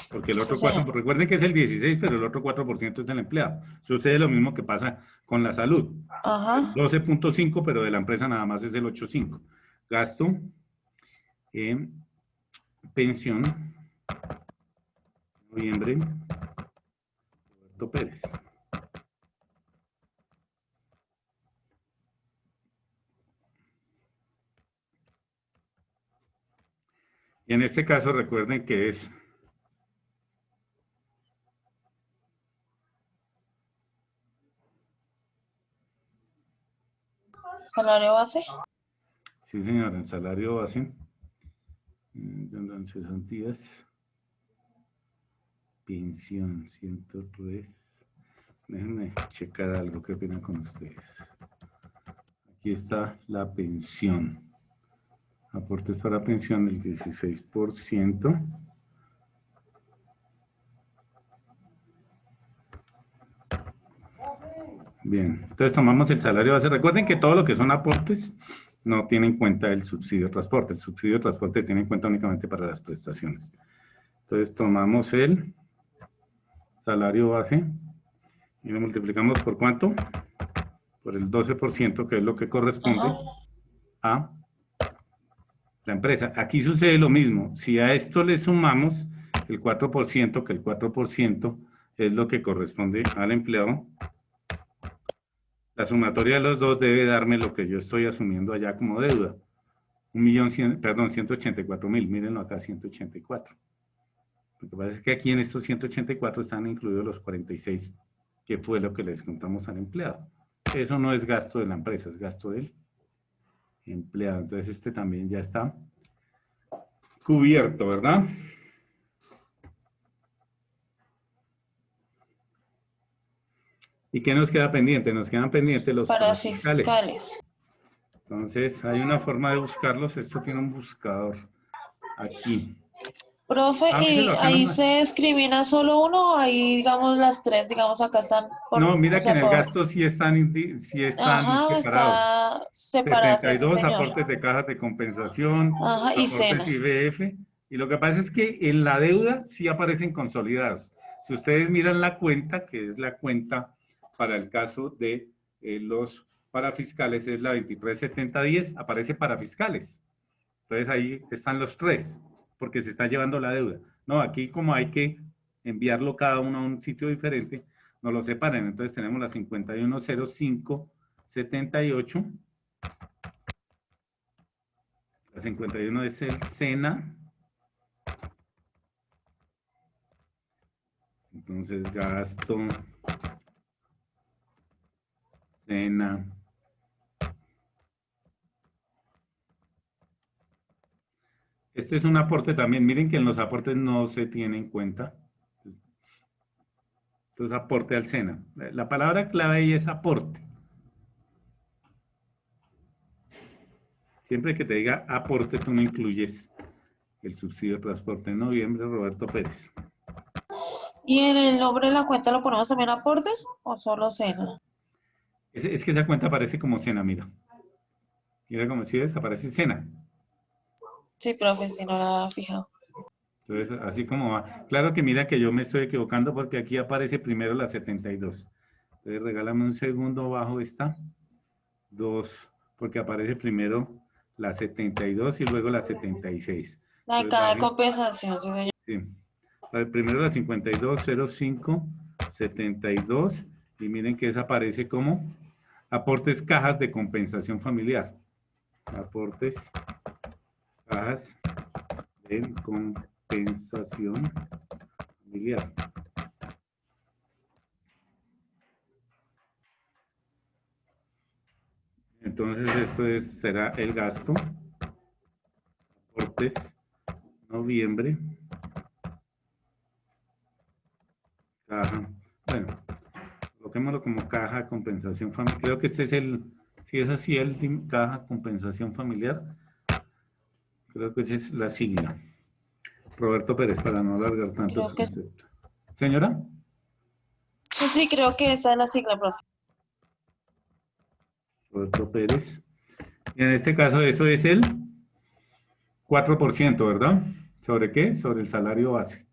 Porque el otro Sí. 4%, recuerden que es el 16%, pero el otro 4% es el empleado. Sucede lo mismo que pasa con la salud. ajá. 12.5, pero de la empresa nada más es el 8.5. Gasto en pensión, noviembre, Roberto Pérez. Y en este caso recuerden que es Salario base. sí, señor, en salario base, en cesantías, pensión, 103. Déjenme checar algo, qué pena con ustedes. Aquí está la pensión. Aportes para pensión del 16%. Bien, entonces tomamos el salario base. Recuerden que todo lo que son aportes no tiene en cuenta el subsidio de transporte. El subsidio de transporte tiene en cuenta únicamente para las prestaciones. Entonces tomamos el salario base y lo multiplicamos por ¿cuánto? Por el 12%, que es lo que corresponde a la empresa. Aquí sucede lo mismo. Si a esto le sumamos el 4%, que el 4% es lo que corresponde al empleado, la sumatoria de los dos debe darme lo que yo estoy asumiendo allá como deuda. 1.184.000. Mírenlo acá, 184. Lo que pasa es que aquí en estos 184 están incluidos los 46, que fue lo que les contamos al empleado. Eso no es gasto de la empresa, es gasto del empleado. Entonces este también ya está cubierto, ¿verdad? ¿Y qué nos queda pendiente? Nos quedan pendientes los parafiscales. Parafiscales. Entonces hay una forma de buscarlos. Esto tiene un buscador aquí. Profe, ¿y Mírenlo, acá ahí nomás. se discrimina solo uno o ahí, digamos, las tres, digamos, acá están No, mira o que sea, en el gasto sí están ajá, separados. está separadas, sí, 72 señor. aportes de cajas de compensación, Ajá, y aportes cena. IBF. Y lo que pasa es que en la deuda sí aparecen consolidados. Si ustedes miran la cuenta, que es la cuenta para el caso de los parafiscales, es la 237010, aparece parafiscales. Entonces ahí están los tres, porque se está llevando la deuda. No, aquí como hay que enviarlo cada uno a un sitio diferente, nos lo separan. Entonces tenemos la 510578. La 51 es el SENA. Entonces gasto, SENA. Este es un aporte también. Miren que en los aportes no se tiene en cuenta. Entonces, aporte al SENA. La palabra clave ahí es aporte. Siempre que te diga aporte, tú no incluyes el subsidio de transporte en noviembre, Roberto Pérez. ¿Y en el nombre de la cuenta lo ponemos también aportes o solo cena? Es que esa cuenta aparece como Sena, mira. Mira como si ves, aparece Sena. Sí, profe, si no la había fijado. Entonces, así como va. Claro que mira que yo me estoy equivocando porque aquí aparece primero la 72. Entonces, regálame un segundo bajo esta. 2, porque aparece primero la 72 y luego la 76. La de Entonces, cada baje, compensación, sí, señor. sí. Primero la 5205, 72, y miren que esa aparece como aportes cajas de compensación familiar. Aportes cajas de compensación familiar. Entonces esto será el gasto. Aportes noviembre. Caja. Bueno, coloquémoslo como caja compensación familiar. Creo que este es si es así, caja compensación familiar. Creo que esa es la sigla. Roberto Pérez, para no alargar tanto Creo su que concepto. Señora. sí, creo que esa es la sigla, profe. Roberto Pérez. Y en este caso eso es el 4%, ¿verdad? ¿Sobre qué? Sobre el salario base.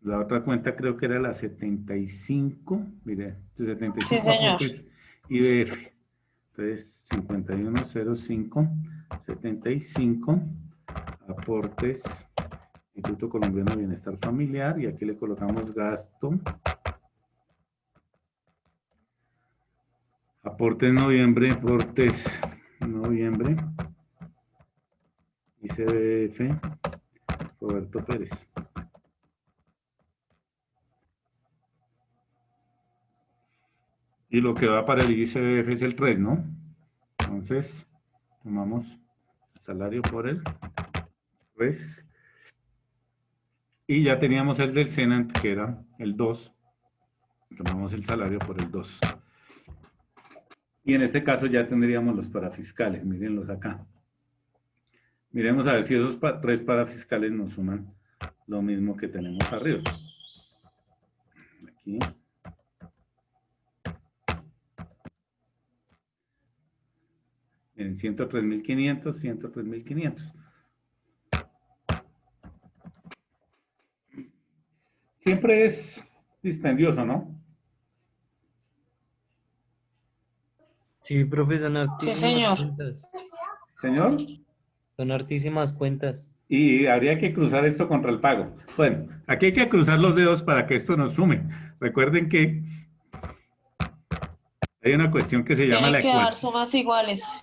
La otra cuenta creo que era la 75. Mire, 75 Sí, señor. aportes IBF. Entonces, 5105, 75 aportes Instituto Colombiano de Bienestar Familiar, y aquí le colocamos gasto. Aportes noviembre, ICBF, Roberto Pérez. Y lo que va para el ICBF es el 3, ¿no? Entonces, tomamos el salario por el 3. Y ya teníamos el del SENA, que era el 2. Tomamos el salario por el 2. Y en este caso ya tendríamos los parafiscales. Mírenlos acá. Miremos a ver si esos 3 parafiscales nos suman lo mismo que tenemos arriba. Aquí. En 103.500, 103.500. Siempre es dispendioso, ¿no? Sí, profe, son Sí, hartísimas señor. cuentas. Señor. Son hartísimas cuentas. Y habría que cruzar esto contra el pago. Bueno, aquí hay que cruzar los dedos para que esto nos sume. Recuerden que hay una cuestión que se llama Tienen la que dar ecuación. sumas iguales.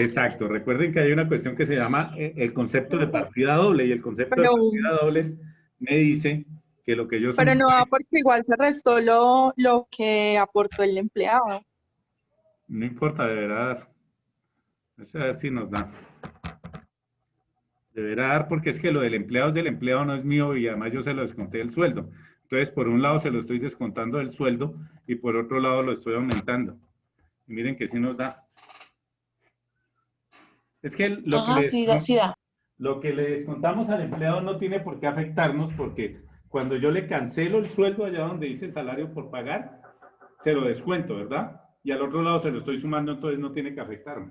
Exacto, recuerden que hay una cuestión que se llama el concepto de partida doble, y el concepto de Pero, partida doble me dice que lo que yo pero sumo, no da porque igual se restó lo que aportó el empleado. no importa, deberá dar. Vamos a ver si nos da. Deberá dar porque es que lo del empleado es del empleado, no es mío, y además yo se lo desconté del sueldo. Entonces, por un lado se lo estoy descontando del sueldo y por otro lado lo estoy aumentando. Y miren que sí nos da. Es que Ajá, sí da, sí da. lo que le descontamos al empleado no tiene por qué afectarnos, porque cuando yo le cancelo el sueldo allá donde dice salario por pagar, se lo descuento, ¿verdad? Y al otro lado se lo estoy sumando, entonces no tiene que afectarme.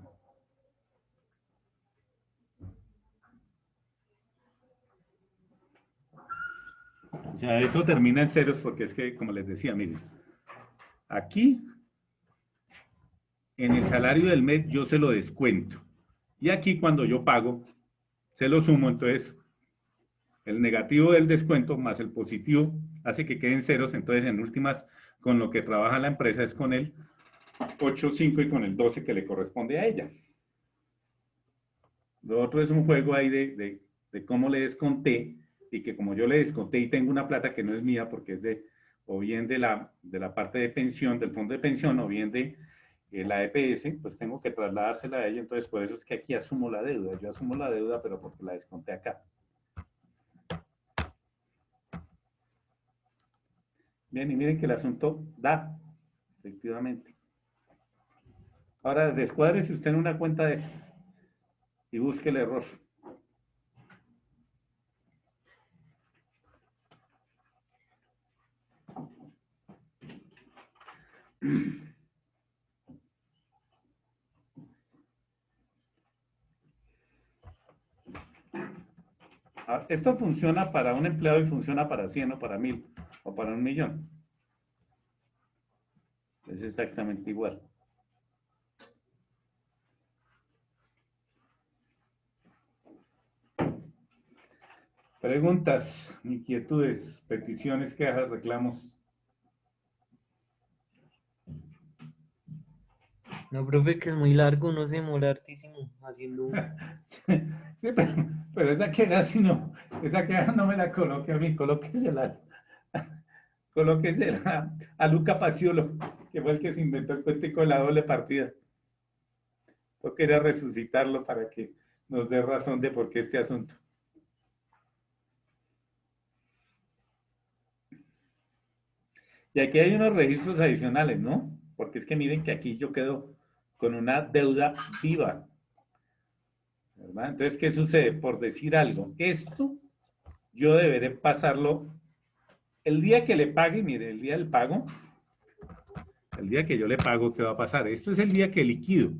O sea, eso termina en ceros porque es que, como les decía, miren, aquí en el salario del mes yo se lo descuento. Y aquí cuando yo pago, se lo sumo, entonces el negativo del descuento más el positivo hace que queden ceros, entonces en últimas con lo que trabaja la empresa es con el 8.5 y con el 12 que le corresponde a ella. Lo otro es un juego ahí de cómo le desconté, y que como yo le desconté y tengo una plata que no es mía porque es o bien de la parte de pensión, del fondo de pensión, o bien de la EPS, pues tengo que trasladársela a ella, entonces por eso es que aquí asumo la deuda. Yo asumo la deuda, pero porque la desconté acá. Bien, y miren que el asunto da, efectivamente. Ahora, descuádrese usted en una cuenta de esas y busque el error. Esto funciona para un empleado y funciona para 100 o para 1000 o para 1.000.000. Es exactamente igual. Preguntas, inquietudes, peticiones, quejas, reclamos. No, profe, que es muy largo, no se demora hartísimo haciendo. Sí, pero esa queja sí no, esa queja no me la coloque a mí, colóquesela a Luca Paciolo, que fue el que se inventó el cuentico de la doble partida. Yo quería resucitarlo para que nos dé razón de por qué este asunto. Y aquí hay unos registros adicionales, ¿no? Porque es que miren que aquí yo quedo con una deuda viva, ¿verdad? Entonces, ¿qué sucede? Por decir algo, esto yo deberé pasarlo el día que le pague, mire, el día del pago, el día que yo le pago, ¿qué va a pasar? Esto es el día que liquido.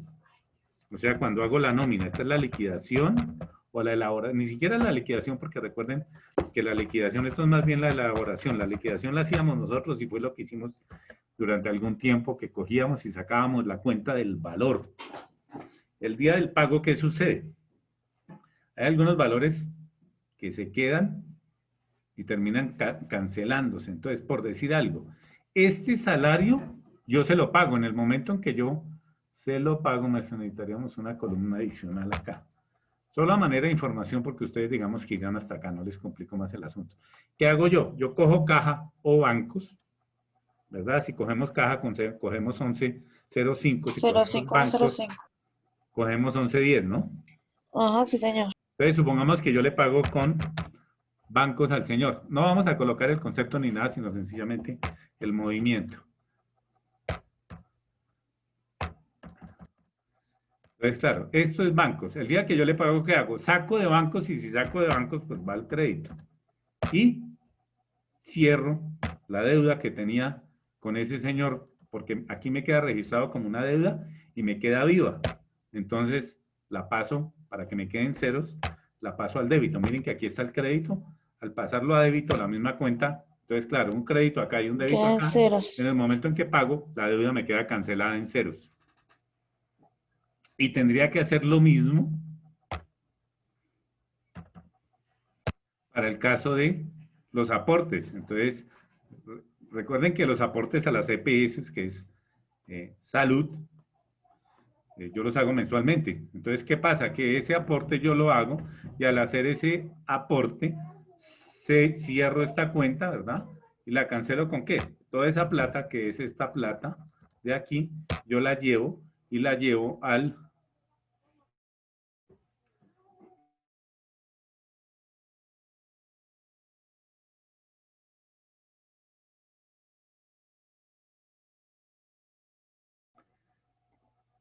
O sea, cuando hago la nómina, esta es la liquidación o la elaboración, ni siquiera la liquidación, porque recuerden que la liquidación, esto es más bien la elaboración. La liquidación la hacíamos nosotros y fue lo que hicimos durante algún tiempo, que cogíamos y sacábamos la cuenta del valor. El día del pago, ¿qué sucede? Hay algunos valores que se quedan y terminan cancelándose. Entonces, por decir algo, este salario yo se lo pago en el momento en que yo se lo pago, necesitaríamos una columna adicional acá. Solo a manera de información, porque ustedes digamos que irán hasta acá, no les complico más el asunto. ¿Qué hago yo? Yo cojo caja o bancos, ¿verdad? Si cogemos caja, cogemos 1105. Si cogemos bancos, cogemos 1110, ¿no? Ajá, sí, señor. Entonces, supongamos que yo le pago con bancos al señor. No vamos a colocar el concepto ni nada, sino sencillamente el movimiento. Entonces, claro, esto es bancos. El día que yo le pago, ¿qué hago? Saco de bancos y si saco de bancos, pues va al crédito. Y cierro la deuda que tenía con ese señor, porque aquí me queda registrado como una deuda y me queda viva. Entonces, la paso, para que me queden ceros, la paso al débito. Miren que aquí está el crédito. Al pasarlo a débito, la misma cuenta. Entonces, claro, un crédito acá y un débito Quedan acá. ceros. En el momento en que pago, la deuda me queda cancelada en ceros. Y tendría que hacer lo mismo para el caso de los aportes. Entonces, recuerden que los aportes a las EPS, que es salud, yo los hago mensualmente. Entonces, ¿qué pasa? Que ese aporte yo lo hago y al hacer ese aporte, cierro esta cuenta, ¿verdad? Y la cancelo ¿con qué? Toda esa plata, que es esta plata de aquí, yo la llevo y la llevo al...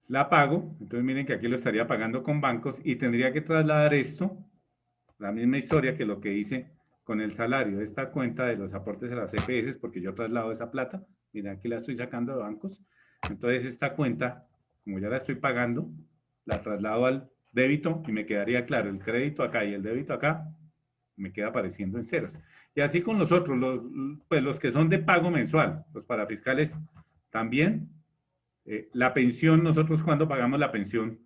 La pago, entonces miren que aquí lo estaría pagando con bancos y tendría que trasladar esto, la misma historia que lo que hice con el salario, esta cuenta de los aportes a las EPS, porque yo traslado esa plata, miren aquí la estoy sacando de bancos, entonces esta cuenta, como ya la estoy pagando, la traslado al débito y me quedaría claro, el crédito acá y el débito acá, me queda apareciendo en ceros. Y así con los otros, pues los que son de pago mensual, los parafiscales también. La pensión, nosotros cuando pagamos la pensión,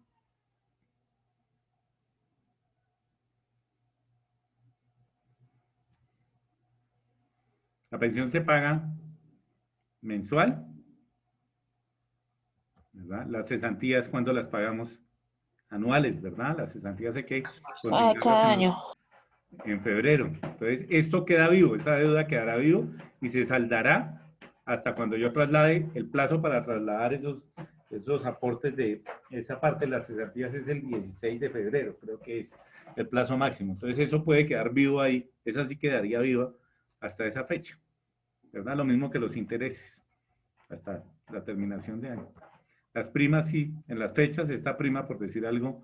la pensión se paga mensual, ¿verdad? Las cesantías cuando las pagamos anuales, ¿verdad? Las cesantías hay que Cada año. En febrero. Entonces, esto queda vivo, esa deuda quedará vivo y se saldará hasta cuando yo traslade. El plazo para trasladar esos aportes de esa parte de las cesantías es el 16 de febrero, creo que es el plazo máximo. Entonces, eso puede quedar vivo ahí, esa sí quedaría viva hasta esa fecha, ¿verdad? Lo mismo que los intereses, hasta la terminación de año. Las primas sí, en las fechas, esta prima, por decir algo,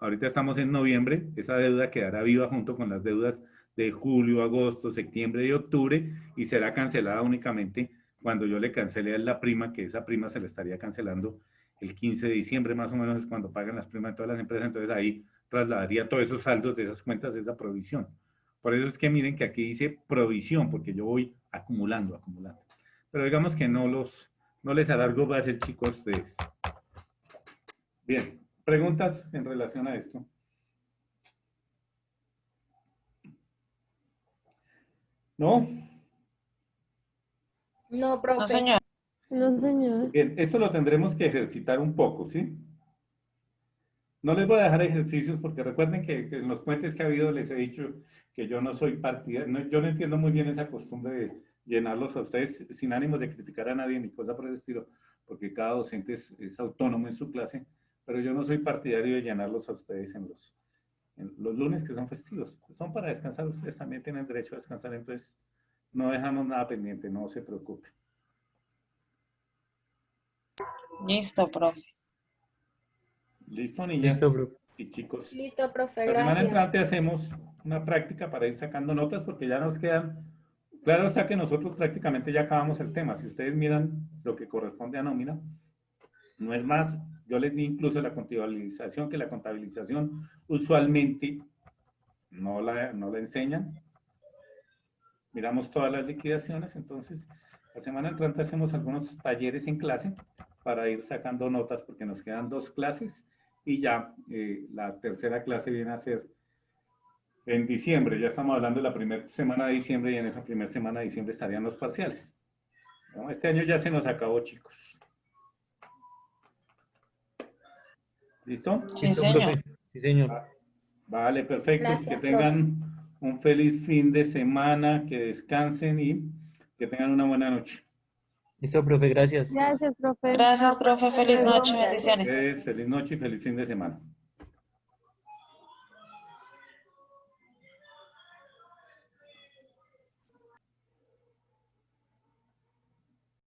ahorita estamos en noviembre, esa deuda quedará viva junto con las deudas de julio, agosto, septiembre y octubre y será cancelada únicamente cuando yo le cancele a él la prima, que esa prima se le estaría cancelando el 15 de diciembre, más o menos es cuando pagan las primas de todas las empresas, entonces ahí trasladaría todos esos saldos de esas cuentas de esa provisión. Por eso es que miren que aquí dice provisión, porque yo voy acumulando. Pero digamos que no les alargo más el chico a ustedes. Bien, ¿preguntas en relación a esto? ¿No? No, profe. No, señor. No, señor. Bien, esto lo tendremos que ejercitar un poco, ¿sí? No les voy a dejar ejercicios porque recuerden que en los puentes que ha habido les he dicho que yo no soy partidario, yo no entiendo muy bien esa costumbre de llenarlos a ustedes sin ánimo de criticar a nadie ni cosa por el estilo, porque cada docente es autónomo en su clase, pero yo no soy partidario de llenarlos a ustedes en los lunes que son festivos. Son para descansar, ustedes también tienen derecho a descansar, entonces no dejamos nada pendiente, no se preocupe. Listo, profe. ¿Listo, niñas? Listo, profe. Y chicos. Listo, profe, La semana gracias. entrante hacemos una práctica para ir sacando notas porque ya nos quedan, claro está que nosotros prácticamente ya acabamos el tema. Si ustedes miran lo que corresponde a nómina, no es más, yo les di incluso la contabilización, que la contabilización usualmente no la enseñan. Miramos todas las liquidaciones, entonces la semana entrante hacemos algunos talleres en clase para ir sacando notas porque nos quedan 2 clases y ya la tercera clase viene a ser en diciembre. Ya estamos hablando de la primera semana de diciembre y en esa primera semana de diciembre estarían los parciales. ¿No? Este año ya se nos acabó, chicos. ¿Listo? Sí, Listo, señor. profe. Sí, señor. Vale, perfecto. Gracias, Que tengan un feliz fin de semana, que descansen y que tengan una buena noche. Listo, profe, gracias. Gracias, profe. Gracias, profe. Feliz noche. Gracias. Bendiciones. Feliz noche y feliz fin de semana.